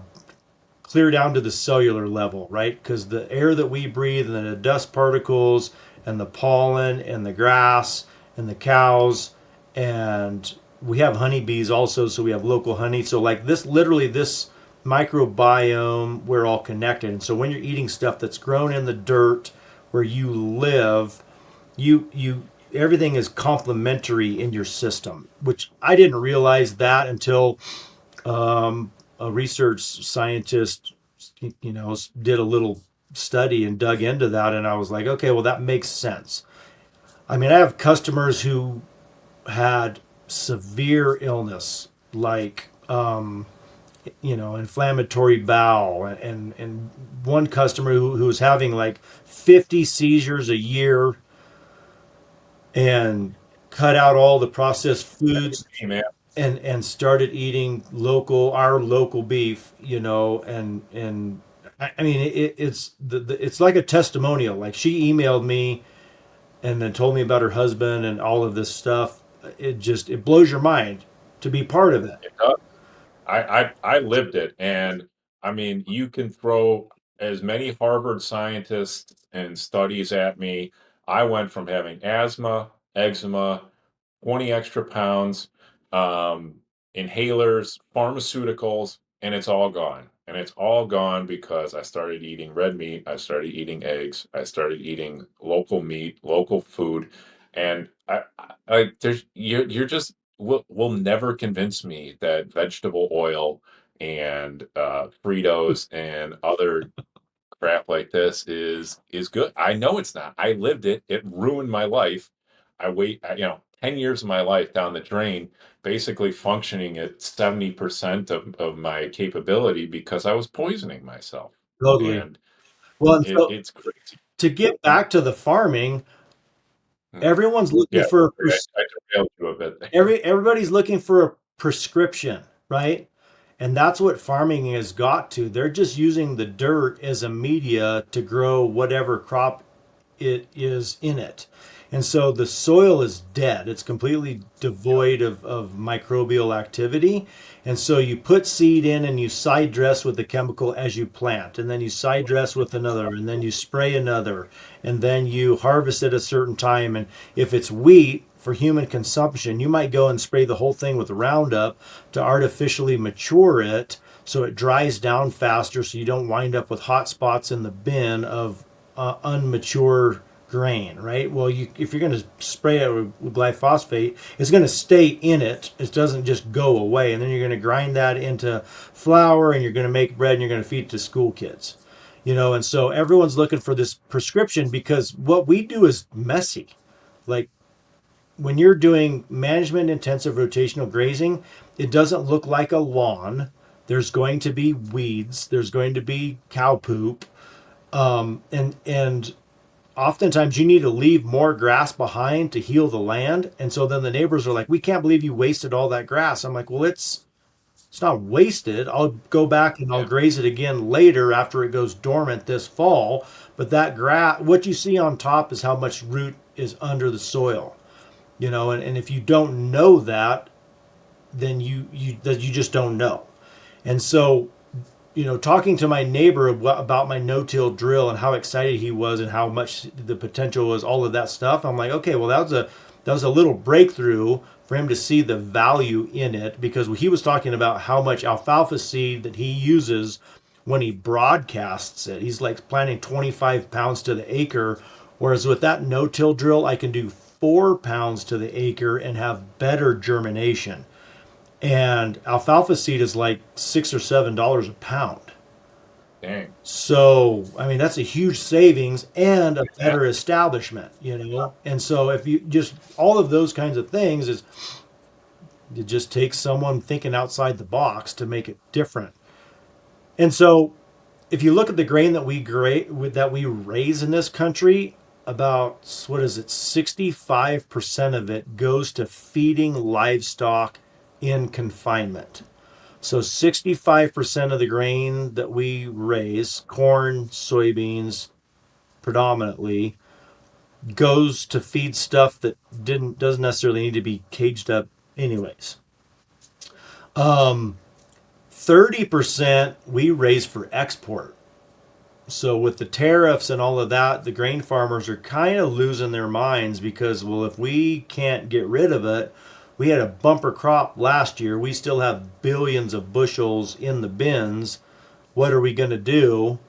clear down to the cellular level, right? Because the air that we breathe and the dust particles and the pollen and the grass and the cows and we have honeybees also, so we have local honey. So like this, literally this microbiome, we're all connected. And so when you're eating stuff that's grown in the dirt where you live, you everything is complementary in your system, which I didn't realize that until a research scientist, you know, did a little study and dug into that, and I was like, okay, well that makes sense. I mean, I have customers who had severe illness, like you know, inflammatory bowel, and one customer who was having like 50 seizures a year and cut out all the processed foods Hey, man, and started eating our local beef, you know, and I mean it's it's like a testimonial. Like she emailed me and then told me about her husband and all of this stuff. It blows your mind to be part of it. it does. I lived it, and I mean, you can throw as many Harvard scientists and studies at me. I went from having asthma, eczema, 20 extra pounds, um, inhalers, pharmaceuticals, and it's all gone. And it's all gone because I started eating red meat, I started eating eggs, I started eating local meat, local food, and there's you're just will never convince me that vegetable oil and Fritos and other crap like this is good. I know it's not. I lived it. It ruined my life. 10 years of my life down the drain, basically functioning at 70% of my capability because I was poisoning myself. Totally. And Well, and so it's crazy. to get back to the farming, Hmm. everyone's looking Yeah, for I derailed you a bit there. everybody's looking for a prescription, right? And that's what farming has got to. They're just using the dirt as a media to grow whatever crop it is in it. And so the soil is dead. It's completely devoid of microbial activity. And so you put seed in and you side dress with the chemical as you plant. And then you side dress with another. And then you spray another. And then you harvest at a certain time. And if it's wheat for human consumption, you might go and spray the whole thing with Roundup to artificially mature it so it dries down faster so you don't wind up with hot spots in the bin of unmature grain, right? Well, if you're going to spray it with glyphosate, it's going to stay in it. It doesn't just go away. And then you're going to grind that into flour and you're going to make bread and you're going to feed it to school kids. And so everyone's looking for this prescription because what we do is messy. Like when you're doing management intensive rotational grazing, it doesn't look like a lawn. There's going to be weeds, there's going to be cow poop, and oftentimes you need to leave more grass behind to heal the land. And so then the neighbors are like, we can't believe you wasted all that grass. I'm like, well, it's not wasted. I'll go back and I'll Yeah. graze it again later after it goes dormant this fall. But that grass, what you see on top is how much root is under the soil. And if you don't know that, then you just don't know. And so talking to my neighbor about my no-till drill and how excited he was and how much the potential was, all of that stuff. I'm like, okay, well, that was a little breakthrough for him to see the value in it because he was talking about how much alfalfa seed that he uses when he broadcasts it. He's like planting 25 pounds to the acre, whereas with that no-till drill, I can do 4 pounds to the acre and have better germination. And alfalfa seed is like $6 or $7 a pound. Dang. So, I mean, that's a huge savings and a better Exactly. establishment. And so, if you just all of those kinds of things, is it just takes someone thinking outside the box to make it different. And so, if you look at the grain that we raise in this country, about what is it, 65% of it goes to feeding livestock in confinement. So 65% of the grain that we raise, corn, soybeans predominantly, goes to feed stuff that doesn't necessarily need to be caged up anyways. 30% we raise for export. So with the tariffs and all of that, the grain farmers are kind of losing their minds because, well, if we can't get rid of it, we had a bumper crop last year. We still have billions of bushels in the bins. What are we going to do?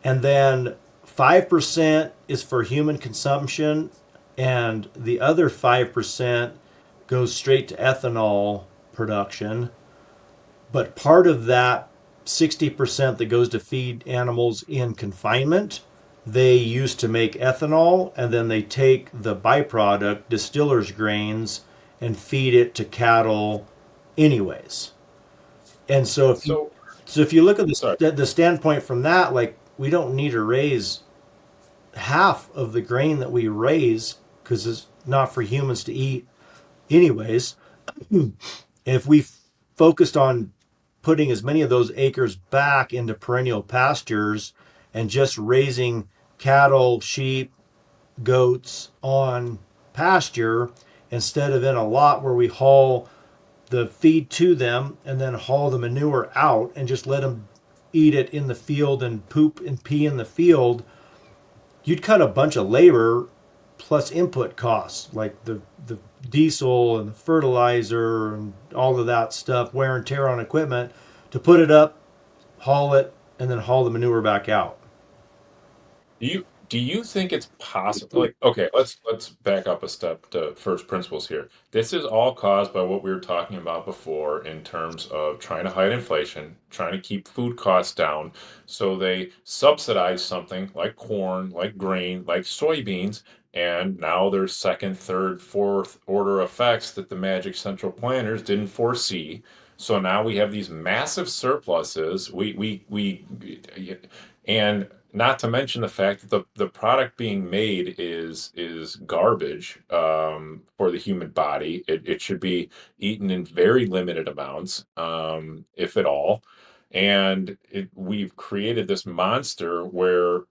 And then 5% is for human consumption, and the other 5% goes straight to ethanol production. But part of that 60% that goes to feed animals in confinement, they use to make ethanol, and then they take the byproduct, distiller's grains, and feed it to cattle anyways. And so So, if you look at sorry. the standpoint from that, like we don't need to raise half of the grain that we raise because it's not for humans to eat anyways. If we focused on putting as many of those acres back into perennial pastures and just raising cattle, sheep, goats on pasture instead of in a lot where we haul the feed to them and then haul the manure out and just let them eat it in the field and poop and pee in the field, you'd cut a bunch of labor plus input costs like the diesel and the fertilizer and all of that stuff, wear and tear on equipment to put it up, haul it, and then haul the manure back out. Do you? Do you think it's possible? Like, okay, let's back up a step to first principles here. This is all caused by what we were talking about before in terms of trying to hide inflation, trying to keep food costs down. So they subsidize something like corn, like grain, like soybeans, and now there's second, third, fourth order effects that the magic central planners didn't foresee. So now we have these massive surpluses. And not to mention the fact that the product being made is garbage for the human body. It should be eaten in very limited amounts, if at all. And we've created this monster where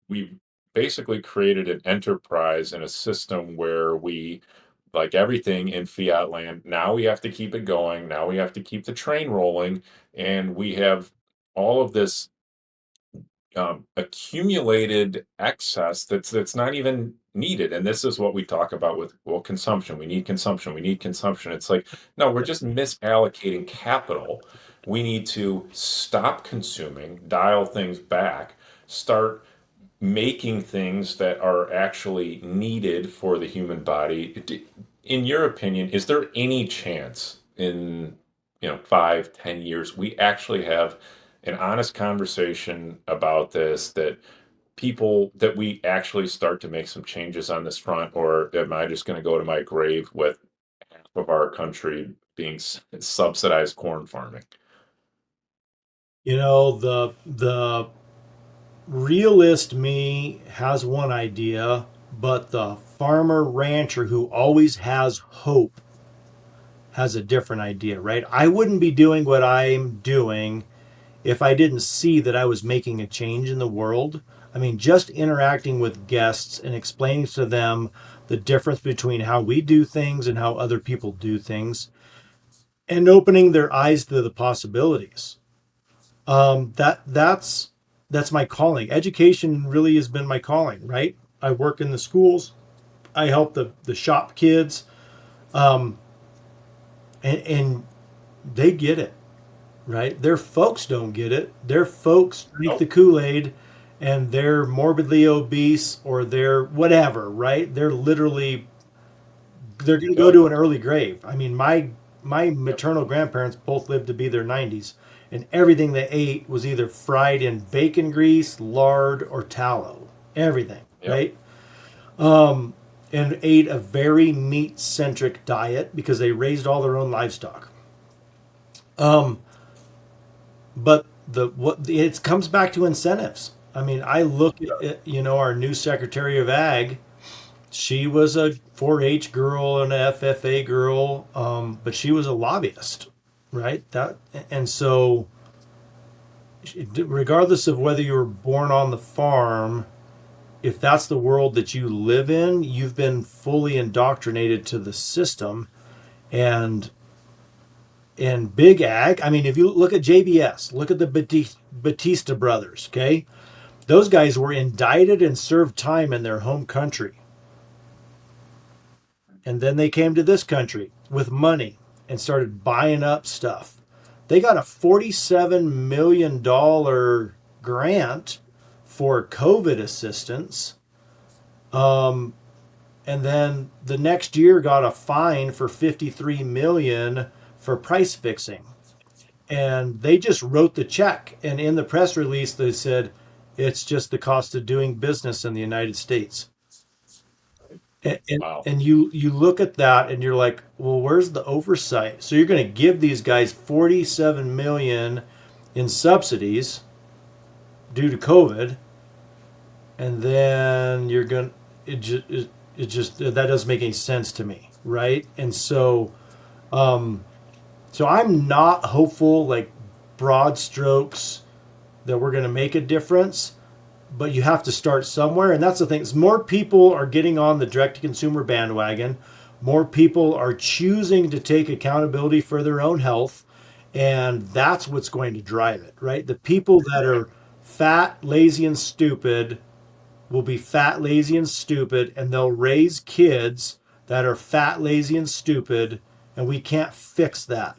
we've basically created an enterprise and a system where we, like everything in fiat land, now we have to keep it going. Now we have to keep the train rolling. And we have all of this accumulated excess that's not even needed. And this is what we talk about with, well, consumption. We need consumption. We need consumption. It's like, no, we're just misallocating capital. We need to stop consuming, dial things back, start making things that are actually needed for the human body. In your opinion, is there any chance in 5, 10 years we actually have an honest conversation about this, that we actually start to make some changes on this front, or am I just going to go to my grave with half of our country being subsidized corn farming? The realist me has one idea, but the farmer rancher who always has hope has a different idea, right? I wouldn't be doing what I'm doing if I didn't see that I was making a change in the world. I mean, just interacting with guests and explaining to them the difference between how we do things and how other people do things, and opening their eyes to the possibilities. That's my calling. Education really has been my calling, right? I work in the schools. I help the shop kids, um, and they get it, right? Their folks don't get it. Their folks drink the Nope. Kool-Aid and they're morbidly obese or they're whatever, right? They're going to go Yep. to an early grave. I mean, my Yep. maternal grandparents both lived to be their 90s, and everything they ate was either fried in bacon grease, lard, or tallow. Everything, Yep. right? Um, and ate a very meat-centric diet because they raised all their own livestock. Um, but the what it comes back to incentives. I mean, I look at our new Secretary of Ag. She was a 4-H girl and an FFA girl, but she was a lobbyist, right? And so, regardless of whether you were born on the farm, if that's the world that you live in, you've been fully indoctrinated to the system. And in big ag, I mean, if you look at JBS, look at the Batista brothers, okay? Those guys were indicted and served time in their home country. And then they came to this country with money and started buying up stuff. They got a $47 million grant for COVID assistance. Um, and then the next year got a fine for 53 million for price fixing. And they just wrote the check. And in the press release, they said it's just the cost of doing business in the United States. Wow. And you look at that and you're like, well, where's the oversight? So you're going to give these guys 47 million in subsidies due to COVID, and then you're going it just that doesn't make any sense to me, right? And um, so I'm not hopeful like broad strokes that we're going to make a difference, but you have to start somewhere. And that's the thing, is more people are getting on the direct to consumer bandwagon. More people are choosing to take accountability for their own health, and that's what's going to drive it, right? The people that Right. are fat, lazy, and stupid will be fat, lazy, and stupid, and they'll raise kids that are fat, lazy, and stupid, and we can't fix that.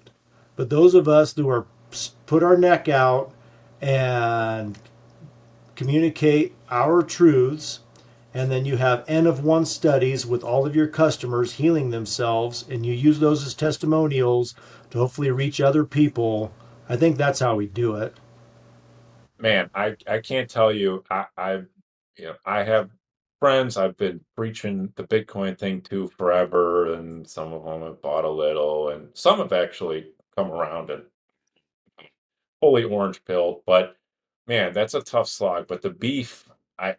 But those of us who are put our neck out and communicate our truths, and then you have N of one studies with all of your customers healing themselves, and you use those as testimonials to hopefully reach other people. I think that's how we do it. Man, I can't tell you. I have friends I've been preaching the Bitcoin thing to forever, and some of them have bought a little, and some have actually come around and fully orange pilled. But man, that's a tough slog. But the beef, I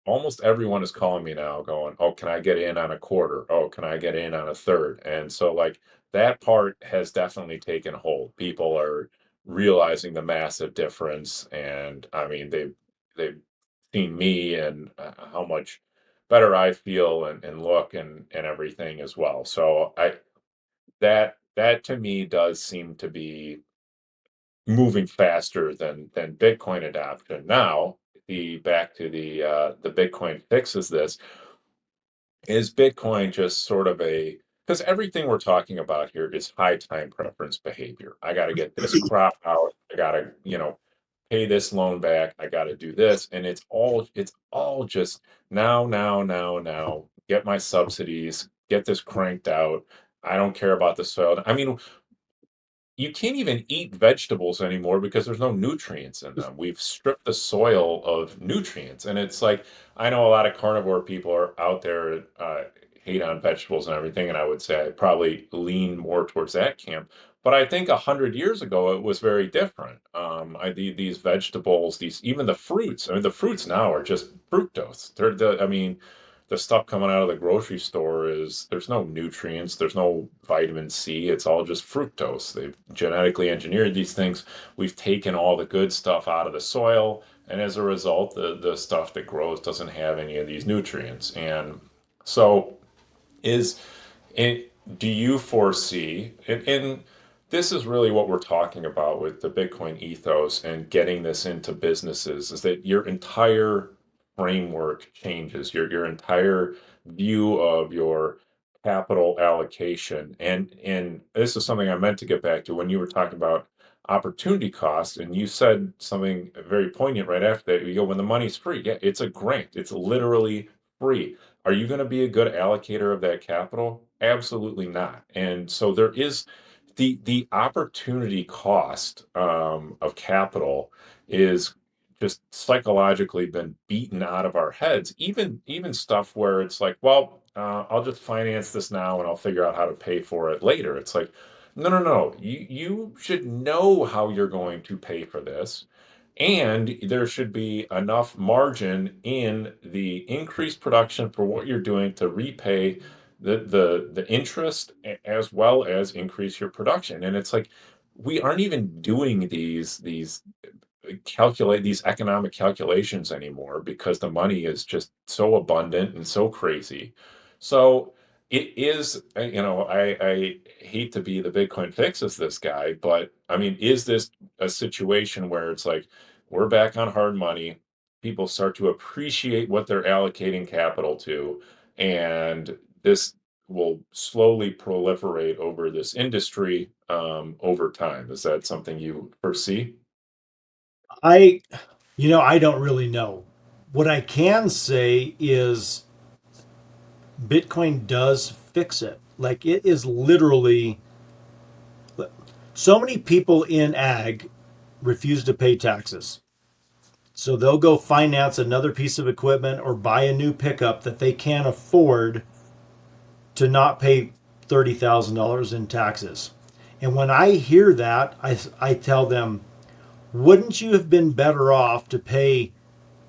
almost everyone is calling me now, going, "Oh, can I get in on a quarter? Oh, can I get in on a third?" And so, like, that part has definitely taken hold. People are realizing the massive difference, and I mean, they've seen me and how much better I feel and look and everything as well. So I that to me does seem to be moving faster than Bitcoin adoption. Now, the back to the Bitcoin fixes this. Is Bitcoin just sort of a, because everything we're talking about here is high time preference behavior. I got to get this crop out. I got to, pay this loan back. I got to do this, and it's all just now. Get my subsidies. Get this cranked out. I don't care about the soil. I mean, you can't even eat vegetables anymore because there's no nutrients in them. We've stripped the soil of nutrients. And it's like, I know a lot of carnivore people are out there, hate on vegetables and everything. And I would say I probably lean more towards that camp. But I think 100 years ago, it was very different. These vegetables, even the fruits, I mean, the fruits now are just fructose. I mean, the stuff coming out of the grocery store there's no nutrients, there's no vitamin C, it's all just fructose. They've genetically engineered these things. We've taken all the good stuff out of the soil, and as a result, the stuff that grows doesn't have any of these nutrients. And so is and do you foresee, and this is really what we're talking about with the Bitcoin ethos and getting this into businesses, is that your entire framework changes, your entire view of your capital allocation. And this is something I meant to get back to when you were talking about opportunity cost, and you said something very poignant right after that. You go, when the money's free, yeah, it's a grant. It's literally free. Are you going to be a good allocator of that capital? Absolutely not. And so there is the opportunity cost of capital is just psychologically been beaten out of our heads. Even stuff where it's like, well, I'll just finance this now and I'll figure out how to pay for it later. It's like, no, no, no. You should know how you're going to pay for this. And there should be enough margin in the increased production for what you're doing to repay the interest, as well as increase your production. And it's like we aren't even doing these calculate these economic calculations anymore because the money is just so abundant and so crazy. So it is, I hate to be the Bitcoin fixes this guy, but I mean, is this a situation where it's like we're back on hard money? People start to appreciate what they're allocating capital to, and this will slowly proliferate over this industry over time. Is that something you foresee? I, I don't really know. What I can say is Bitcoin does fix it. Like it is literally so many people in ag refuse to pay taxes. So they'll go finance another piece of equipment or buy a new pickup that they can't afford to not pay $30,000 in taxes. And when I hear that, I tell them, wouldn't you have been better off to pay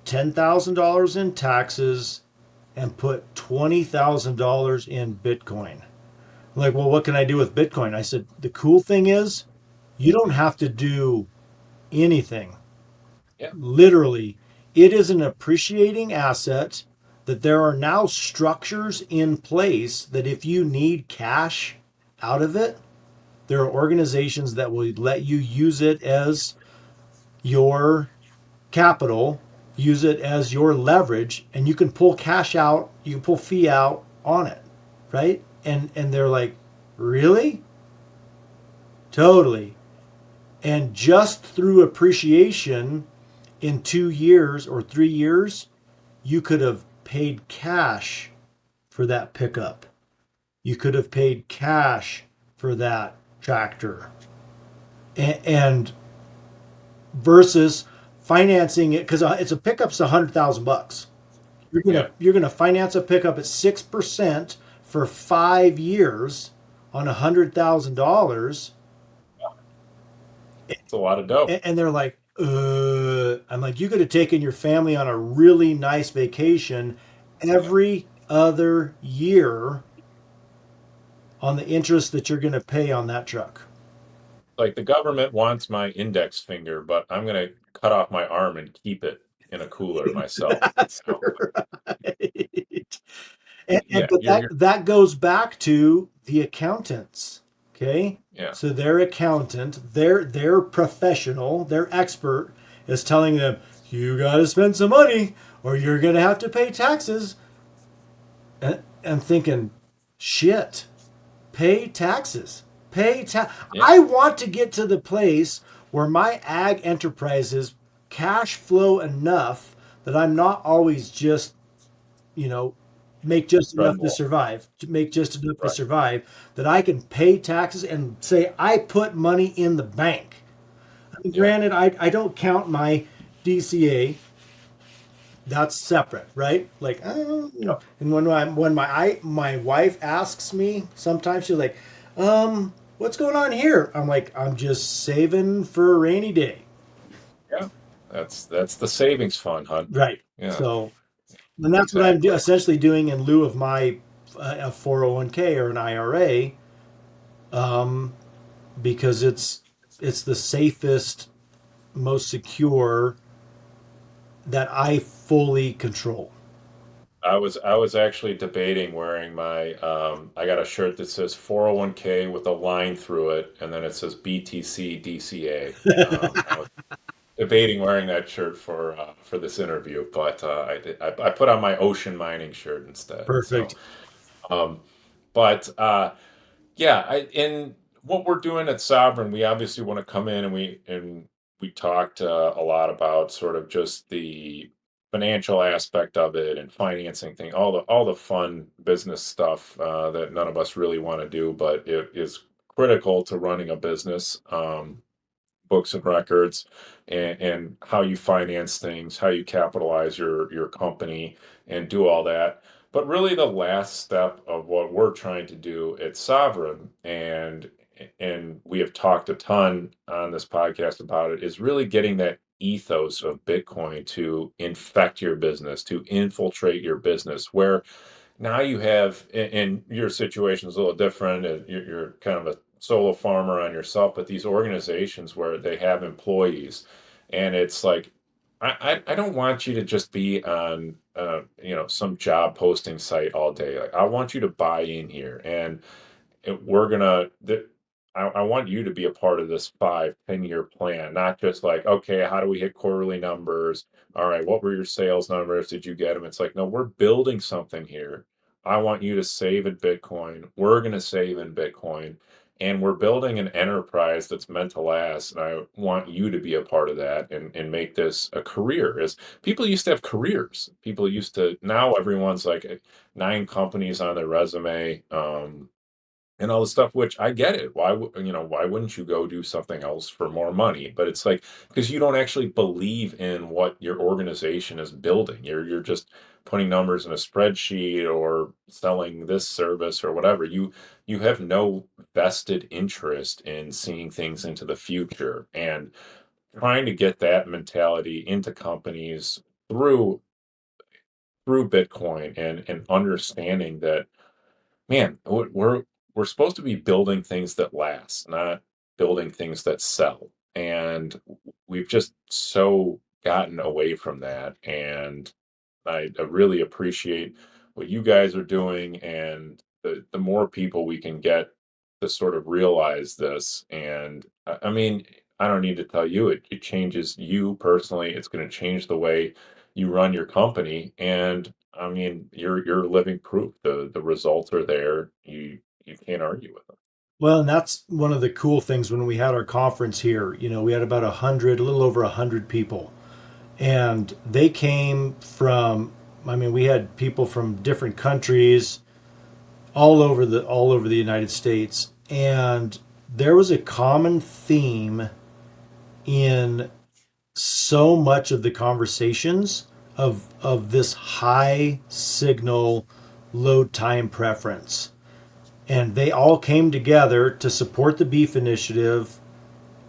$10,000 in taxes and put $20,000 in Bitcoin? I'm like, well, what can I do with Bitcoin? I said, the cool thing is you don't have to do anything. Yeah. Literally, it is an appreciating asset that there are now structures in place that if you need cash out of it, there are organizations that will let you use it as your capital, use it as your leverage, and you can pull cash out, you can pull fee out on it, right? And they're like, really? Totally. And just through appreciation in 2 years or 3 years, you could have paid cash for that pickup. You could have paid cash for that tractor. And versus financing it, because it's a pickup's $100,000. Yeah. You're gonna finance a pickup at 6% for 5 years on $100,000, It's a lot of dough. and they're like, I'm like, you could have taken your family on a really nice vacation Yeah. every other year on the interest that you're going to pay on that truck. Like the government wants my index finger, but I'm going to cut off my arm and keep it in a cooler myself. That's You know? right. And Yeah, but that goes back to the accountants. Okay, yeah, so their accountant, their professional, their expert is telling them, you got to spend some money or you're going to have to pay taxes. And thinking, shit, pay taxes. yeah, I want to get to the place where my ag enterprises cash flow enough that I'm not always just, you know, make just enough to dreadful. survive, to make just enough to Right. survive, that I can pay taxes and say I put money in the bank. Yeah, Granted, I don't count my DCA. That's separate, right? Like, yeah, and when my wife asks me, sometimes she's like, what's going on here? I'm like, I'm just saving for a rainy day. yeah. That's the savings fund, hun. Right. Yeah, So, and that's what I'm exactly. essentially doing in lieu of my a 401k or an IRA, um, because it's the safest, most secure that I fully control. I was actually debating wearing my I got a shirt that says 401k with a line through it, and then it says BTC DCA. I was debating wearing that shirt for this interview, but I put on my ocean mining shirt instead. So, Perfect. um, but yeah, and what we're doing at Sovereign, we obviously want to come in and we talked a lot about sort of just the financial aspect of it and financing thing, all the fun business stuff that none of us really want to do, but it is critical to running a business. Books and records and how you finance things, how you capitalize your company and do all that. But really the last step of what we're trying to do at Sovereign and we have talked a ton on this podcast about it is really getting that ethos of Bitcoin to infect your business, to infiltrate your business where now you have and your situation is a little different. You're kind of a solo farmer on yourself, but these organizations where they have employees, and it's like, I don't want you to just be on some job posting site all day. Like I want you to buy in here, and we're gonna I want you to be a part of this 5, 10 year plan, not just like, okay, how do we hit quarterly numbers? All right, what were your sales numbers? Did you get them? It's like, no, we're building something here. I want you to save in Bitcoin. We're going to save in Bitcoin. And we're building an enterprise that's meant to last. And I want you to be a part of that and make this a career. As people used to have careers. People used to, now everyone's like 9 companies on their resume. And all the stuff, which I get it. Why wouldn't you go do something else for more money? But it's like because you don't actually believe in what your organization is building. You're just putting numbers in a spreadsheet or selling this service or whatever. You have no vested interest in seeing things into the future and trying to get that mentality into companies through through Bitcoin and understanding that man, we're supposed to be building things that last, not building things that sell. And we've just so gotten away from that. And I really appreciate what you guys are doing and the more people we can get to sort of realize this. And I mean, I don't need to tell you, it changes you personally. It's going to change the way you run your company. And I mean, you're living proof. The results are there. You can't argue with them. Well, and that's one of the cool things when we had our conference here. We had about 100, a little over 100 people. and they came from, I mean, we had people from different countries all over the United States, and there was a common theme in so much of the conversations of this high signal load time preference. And they all came together to support the beef initiative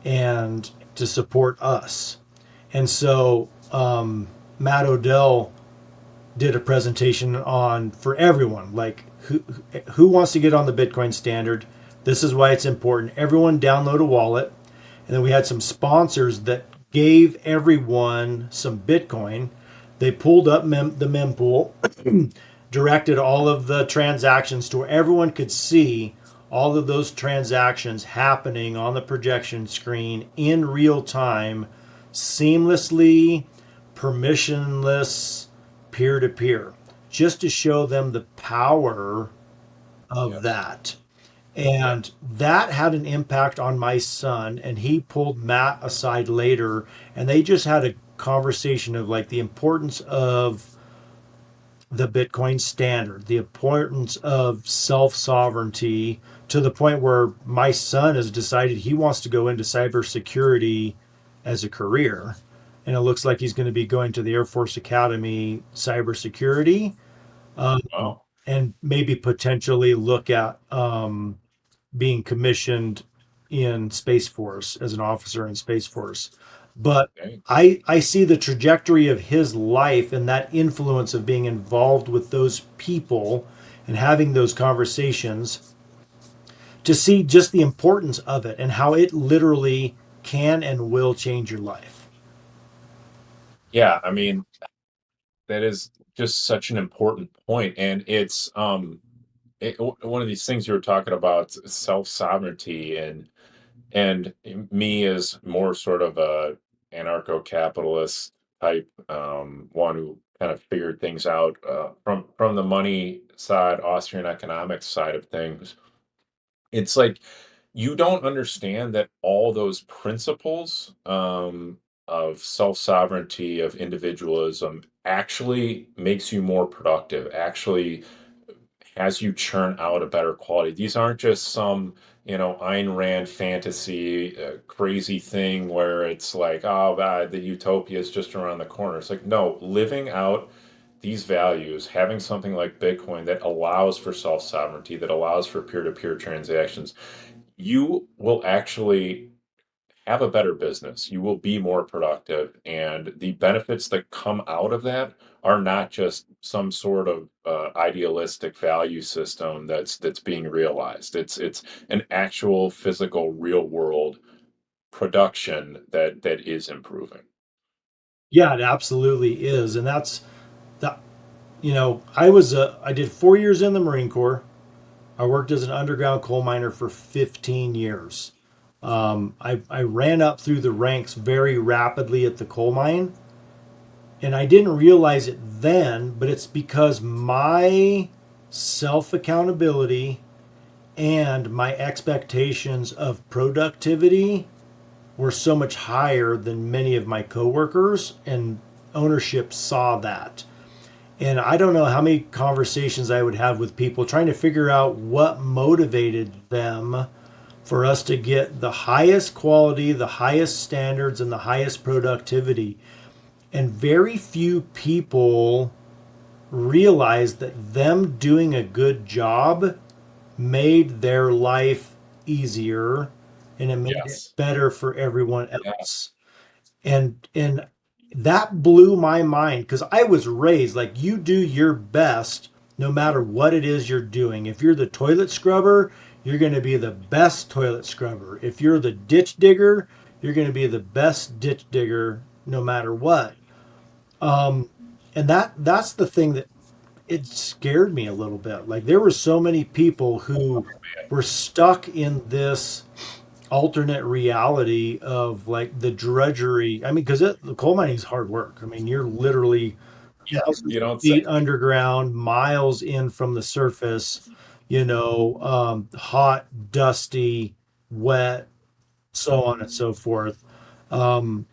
and to support us. And so Matt Odell did a presentation on for everyone, like who wants to get on the Bitcoin standard. This is why it's important. Everyone download a wallet. And then we had some sponsors that gave everyone some Bitcoin. They pulled up the mempool, directed all of the transactions to where everyone could see all of those transactions happening on the projection screen in real time, seamlessly, permissionless, peer to peer, just to show them the power of Yes. that. And that had an impact on my son. And he pulled Matt aside later, and they just had a conversation of like the importance of the Bitcoin standard, the importance of self sovereignty, to the point where my son has decided he wants to go into cybersecurity as a career. And it looks like he's going to be going to the Air Force Academy cybersecurity, um, Wow. and maybe potentially look at being commissioned in Space Force as an officer in Space Force. But Okay. I see the trajectory of his life and that influence of being involved with those people and having those conversations to see just the importance of it and how it literally can and will change your life. Yeah, I mean, that is just such an important point, and it's one of these things you were talking about, self sovereignty, and me as more sort of a anarcho-capitalist type, one who kind of figured things out from the money side, Austrian economics side of things. It's like you don't understand that all those principles of self-sovereignty, of individualism, actually makes you more productive, actually has you churn out a better quality. These aren't just some, Ayn Rand fantasy, crazy thing where it's like, oh, the utopia is just around the corner. It's like, no, living out these values, having something like Bitcoin that allows for self sovereignty, that allows for peer to peer transactions, you will actually have a better business. You will be more productive, and the benefits that come out of that are not just some sort of idealistic value system that's being realized. It's an actual physical, real world production that is improving. Yeah, it absolutely is. And that's that, I did 4 years in the Marine Corps. I worked as an underground coal miner for 15 years. I ran up through the ranks very rapidly at the coal mine, and I didn't realize it then, but it's because my self accountability and my expectations of productivity were so much higher than many of my coworkers, and ownership saw that. And I don't know how many conversations I would have with people trying to figure out what motivated them for us to get the highest quality, the highest standards, and the highest productivity. And very few people realize that them doing a good job made their life easier and it made it Yes. better for everyone Yeah. else. And that blew my mind because I was raised like you do your best no matter what it is you're doing. If you're the toilet scrubber, you're going to be the best toilet scrubber. If you're the ditch digger, you're going to be the best ditch digger no matter what. um and that's the thing that it scared me a little bit. Like there were so many people who were stuck in this alternate reality of like the drudgery. I mean, because the coal mining is hard work. I mean, you're literally Yeah. thousands You of don't say. feet underground, miles in from the surface. Hot, dusty, wet, so on and so forth. Um,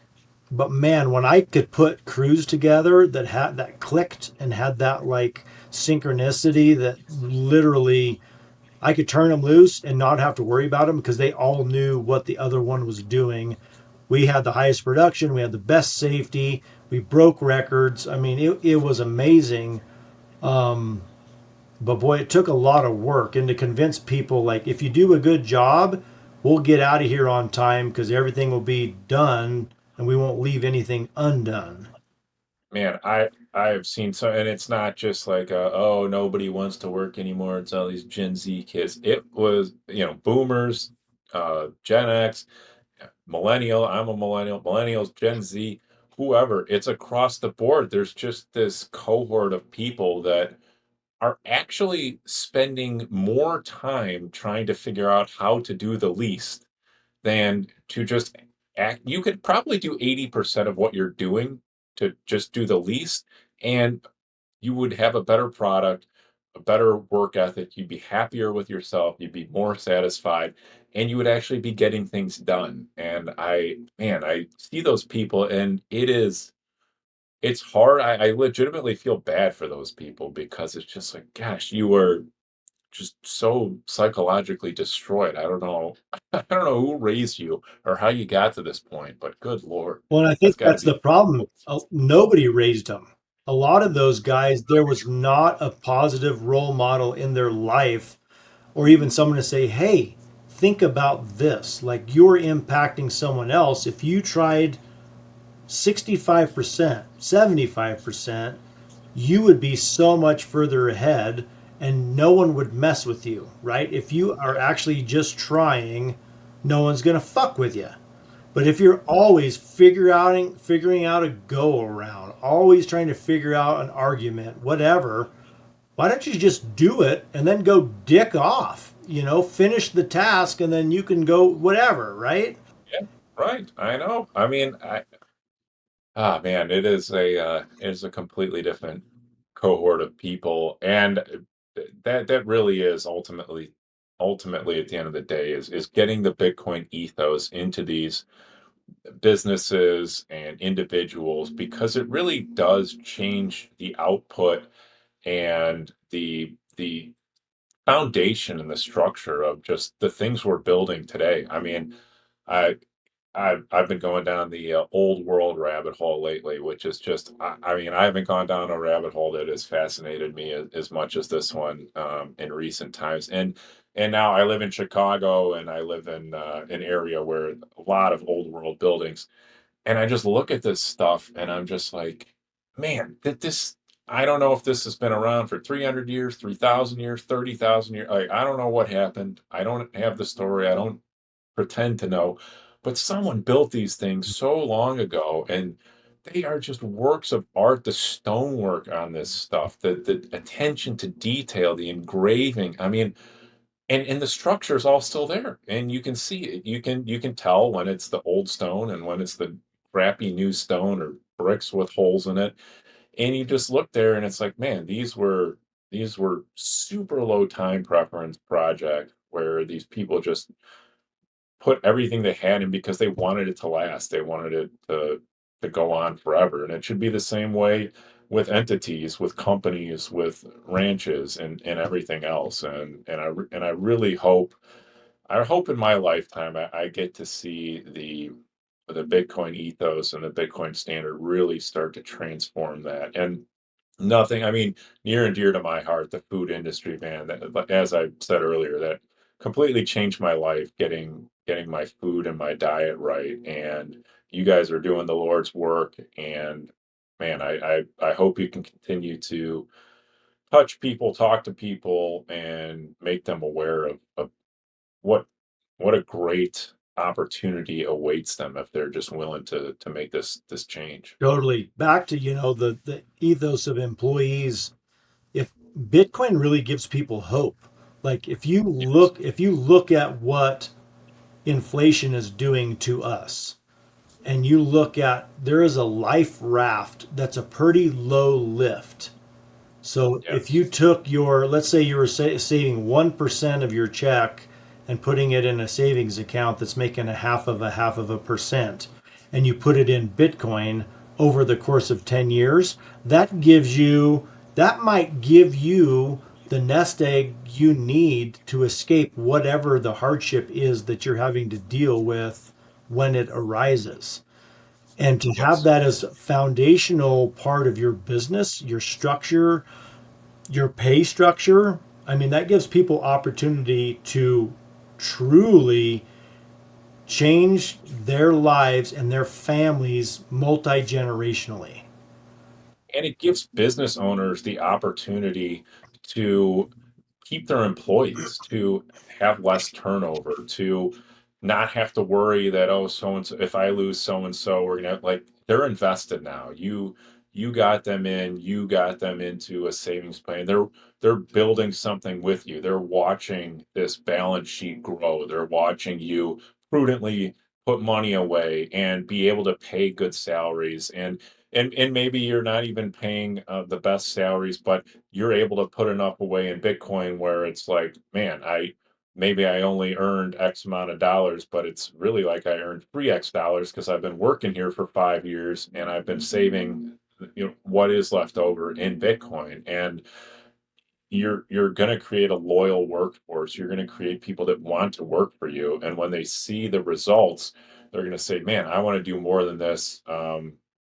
But man, when I could put crews together that had that clicked and had that like synchronicity that literally I could turn them loose and not have to worry about them because they all knew what the other one was doing. We had the highest production, we had the best safety, we broke records. I mean, it was amazing. Um, but boy, it took a lot of work and to convince people like if you do a good job, we'll get out of here on time because everything will be done and we won't leave anything undone. Man, I've seen so, and it's not just like oh, nobody wants to work anymore. It's all these Gen Z kids. It was, boomers, Gen X, millennial. I'm a millennial, millennials, Gen Z, whoever. It's across the board. There's just this cohort of people that are actually spending more time trying to figure out how to do the least than to just act. You could probably do 80% of what you're doing to just do the least, and you would have a better product, a better work ethic. You'd be happier with yourself. You'd be more satisfied, and you would actually be getting things done. And I see those people, and it's hard. I legitimately feel bad for those people because it's just like, gosh, you were just so psychologically destroyed. I don't know. I don't know who raised you or how you got to this point, but good Lord, Well, and I that's think got to that's be the problem. difficult. Nobody raised them. A lot of those guys, there was not a positive role model in their life or even someone to say, hey, think about this. Like you're impacting someone else. If you tried 65%, 75%, you would be so much further ahead and no one would mess with you, right? If you are Yeah, actually just trying, no one's going to fuck with you. But if you're always figuring out a go around, always trying to figure out an argument, whatever, why don't you just do it and then go dick off? Finish the task and then you can go whatever, right? yeah, right. I know. I mean, man, it is a completely different cohort of people, and that really is ultimately at the end of the day is getting the Bitcoin ethos into these businesses and individuals because it really does change the output and the foundation and the structure of just the things we're building today. I mean, I I've been going down the old world rabbit hole lately, which is just I mean I haven't gone down a rabbit hole that has fascinated me as much as this one in recent times. And now I live in Chicago and I live in an area where a lot of old world buildings, and I just look at this stuff and I'm just like, man, that this I don't know if this has been around for 300 years, 3,000 years, 30,000 years. Like, I don't know what happened. I don't have the story. I don't pretend to know. But someone built these things so long ago, and they are just works of art. The stonework on this stuff, the attention to detail, the engraving. I mean, and the structure is all still there, and you can see it. You can tell when it's the old stone and when it's the crappy new stone or bricks with holes in it. And you just look there, and it's like, man, these were super low time preference project where these people just put everything they had in because they wanted it to last. They wanted it to go on forever. And it should be the same way with entities, with companies, with ranches and everything else. And I really hope in my lifetime I get to see the Bitcoin ethos and the Bitcoin standard really start to transform that. And nothing, I mean, near and dear to my heart, the food industry, man. That, as I said earlier, that completely changed my life, getting my food and my diet right. And you guys are doing the Lord's work. And man, I hope you can continue to touch people, talk to people, and make them aware of what what a great opportunity awaits them if they're just willing to make this change. Totally. Back to, the ethos of employees. If Bitcoin really gives people hope, like Yes. if you look at what inflation is doing to us, and you look at there is a life raft that's a pretty low lift. So if Yes. you took your, let's say you were saving 1% of your check and putting it in a savings account that's making a half of a percent, and you put it in Bitcoin over the course of 10 years, that gives you, that might give you the nest egg you need to escape whatever the hardship is that you're having to deal with when it arises. And to have Yes. that as a foundational part of your business, your structure, your pay structure, I mean, that gives people opportunity to truly change their lives and their families multi generationally. And it gives business owners the opportunity to keep their employees, to have less turnover, to not have to worry that, oh, so and so, if I lose so and so, we're gonna like they're invested now. You got them in, you got them into a savings plan. They're building something with you. They're watching this balance sheet grow. They're watching you prudently put money away and be able to pay good salaries and maybe you're not even paying the best salaries, but you're able to put enough away in Bitcoin where it's like, man, I maybe I only earned X amount of dollars, but it's really like I earned 3X dollars because I've been working here for 5 years and I've been saving, what is left over in Bitcoin. And you're going to create a loyal workforce. You're going to create people that want to work for you, and when they see the results, they're going to say, "Man, I want to do more than this.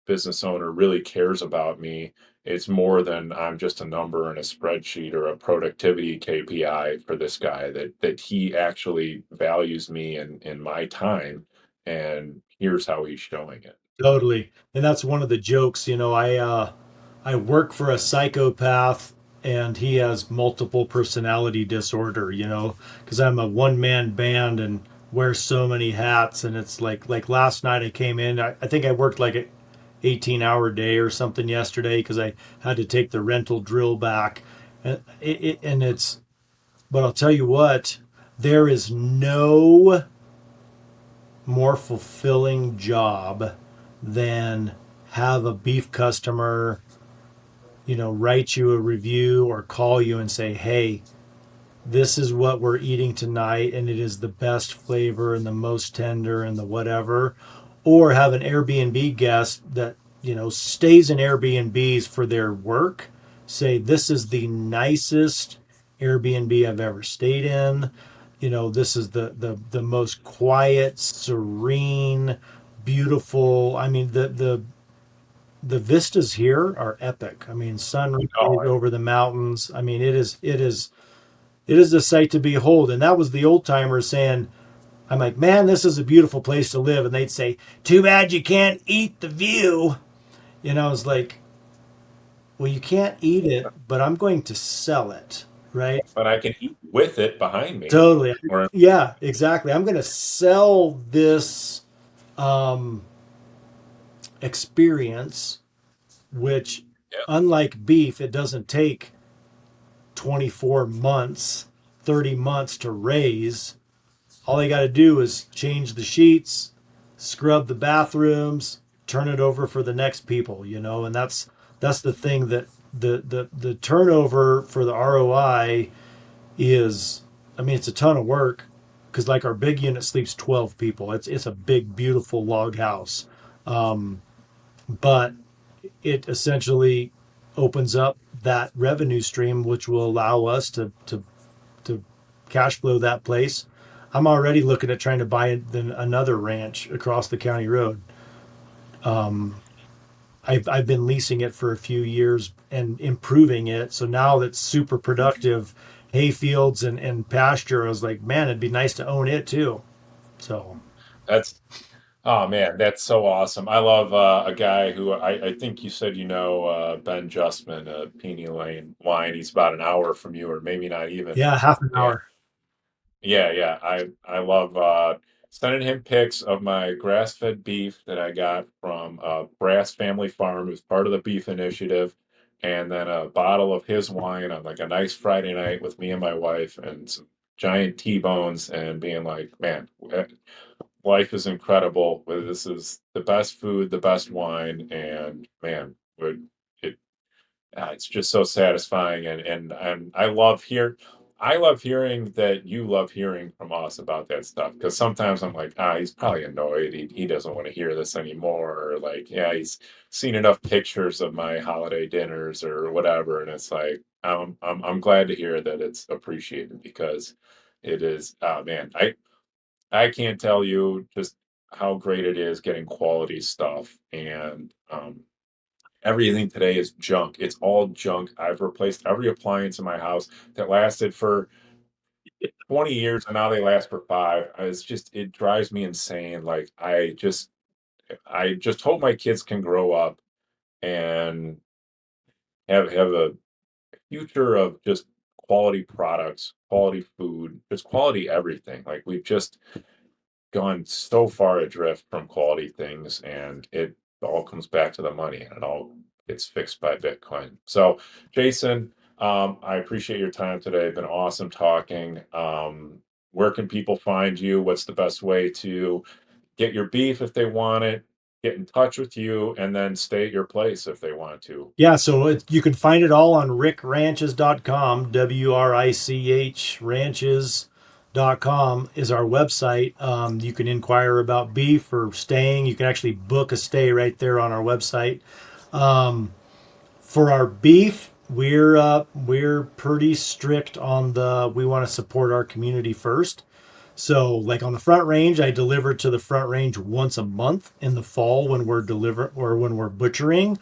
Business owner really cares about me. It's more than I'm just a number in a spreadsheet or a productivity KPI for this guy. That he actually values me and my time, and here's how he's showing it." Totally. And that's one of the jokes, I work for a psychopath and he has multiple personality disorder, because I'm a one man band and wear so many hats. And it's like last night I came in, I think I worked like a 18-hour day or something yesterday because I had to take the rental drill back. And it's, but I'll tell you what, there is no more fulfilling job than have a beef customer, write you a review or call you and say, "Hey, this is what we're eating tonight and it is the best flavor and the most tender and the whatever," or have an Airbnb guest that stays in Airbnbs for their work say, "This is the nicest Airbnb I've ever stayed in. This is the most quiet, serene, beautiful. I mean, the vistas here are epic. I mean, sunrise Oh, over the mountains. I mean, it is a sight to behold." And that was the old timers saying, I'm like, "Man, this is a beautiful place to live." And they'd say, "Too bad you can't eat the view." I was like, "Well, you can't eat it, but I'm going to sell it." Right? but I can eat with it behind me, Totally. or Yeah, exactly. I'm going to sell this um, experience, which, yeah, unlike beef, it doesn't take 24 months, 30 months to raise. All they got to do is change the sheets, scrub the bathrooms, turn it over for the next people, and that's the thing that the turnover for the ROI is, I mean, it's a ton of work because like our big unit sleeps 12 people. It's a big beautiful log house. But it essentially opens up that revenue stream which will allow us to cash flow that place. I'm already looking at trying to buy another ranch across the county road. I've been leasing it for a few years and improving it. So now that's super productive hay fields and pasture. I was like, man, it'd be nice to own it too. So that's Oh man, that's so awesome. I love a guy who I think you said Ben Justman, Peony Lane Wine. He's about an hour from you, or maybe not even. yeah, half an And hour. yeah. I love sending him pics of my grass-fed beef that I got from Brass Family Farm, who's part of the beef initiative, and then a bottle of his wine on like a nice Friday night with me and my wife and some giant T-bones, and being like, man, life is incredible. This is the best food, the best wine, and man, it it's just so satisfying. And I love here. I love hearing that you love hearing from us about that stuff because sometimes I'm like, he's probably annoyed. He doesn't want to hear this anymore. Or like, yeah, he's seen enough pictures of my holiday dinners or whatever. And it's like, I'm glad to hear that it's appreciated because it is, man, I can't tell you just how great it is getting quality stuff. And everything today is junk. It's all junk. I've replaced every appliance in my house that lasted for 20 years and now they last for 5. It's just it drives me insane. Like I just hope my kids can grow up and have a future of just quality products, quality food, just quality everything. Like we've just gone so far adrift from quality things and it all comes back to the money and it all gets fixed by Bitcoin. So, Jason, I appreciate your time today. It's been awesome talking. Where can people find you? What's the best way to get your beef if they want it? Get in touch with you and then stay at your place if they want to. Yeah, so you can find it all on richranches.com. WRICH ranches.com is our website. You can inquire about beef or staying. You can actually book a stay right there on our website. Um, for our beef, we're pretty strict on the we want to support our community first. So, like on the Front Range, I deliver to the Front Range once a month in the fall when we're when we're butchering.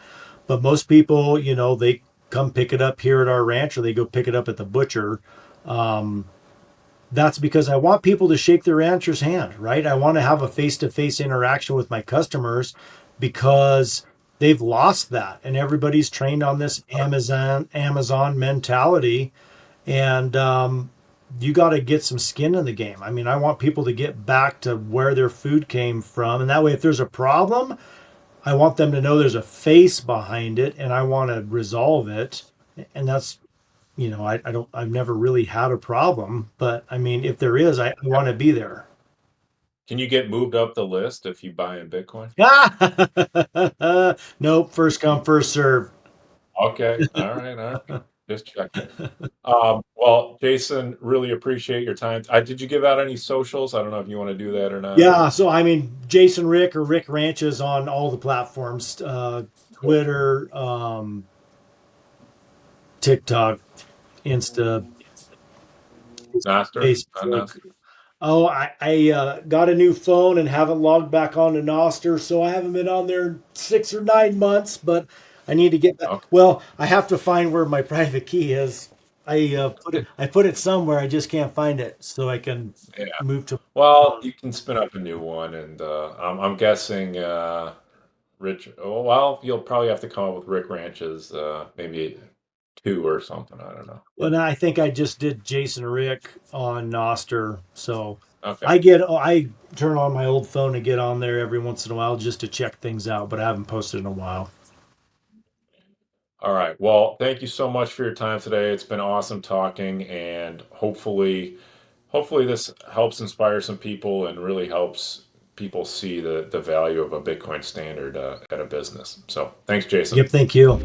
But most people, they come pick it up here at our ranch or they go pick it up at the butcher. Um, that's because I want people to shake their rancher's hand, right? I want to have a face-to-face interaction with my customers because they've lost that, and everybody's trained on this Amazon mentality, and you got to get some skin in the game. I mean, I want people to get back to where their food came from, and that way, if there's a problem, I want them to know there's a face behind it, and I want to resolve it. And that's, I've never really had a problem, but I mean, if there is, I want to be there. Can you get moved up the list if you buy in Bitcoin? Nope, first come, first serve. Okay. All right. Just checking. Well, Jason, really appreciate your time. Did you give out any socials? I don't know if you want to do that or not. Yeah, so I mean, Jason Rick or Rick Ranches on all the platforms, Cool. Twitter, TikTok, Insta, Noster, not Facebook. Noster. Oh, I got a new phone and haven't logged back on to Noster, so I haven't been on there in 6 or 9 months. But I need to get back. Okay. Well, I have to find where my private key is. I put it somewhere. I just can't find it, so I can Yeah. move to. Well, you can spin up a new one, and I'm guessing Rich. Oh, well, you'll probably have to come up with Rick Ranches, maybe 2 or something. I don't know. And I think I just did Jason Rick on Noster, so Okay. I turn on my old phone to get on there every once in a while just to check things out, but I haven't posted in a while. All right. Well, thank you so much for your time today. It's been awesome talking, and hopefully this helps inspire some people and really helps people see the value of a Bitcoin standard at a business. So, thanks, Jason. Yep, thank you.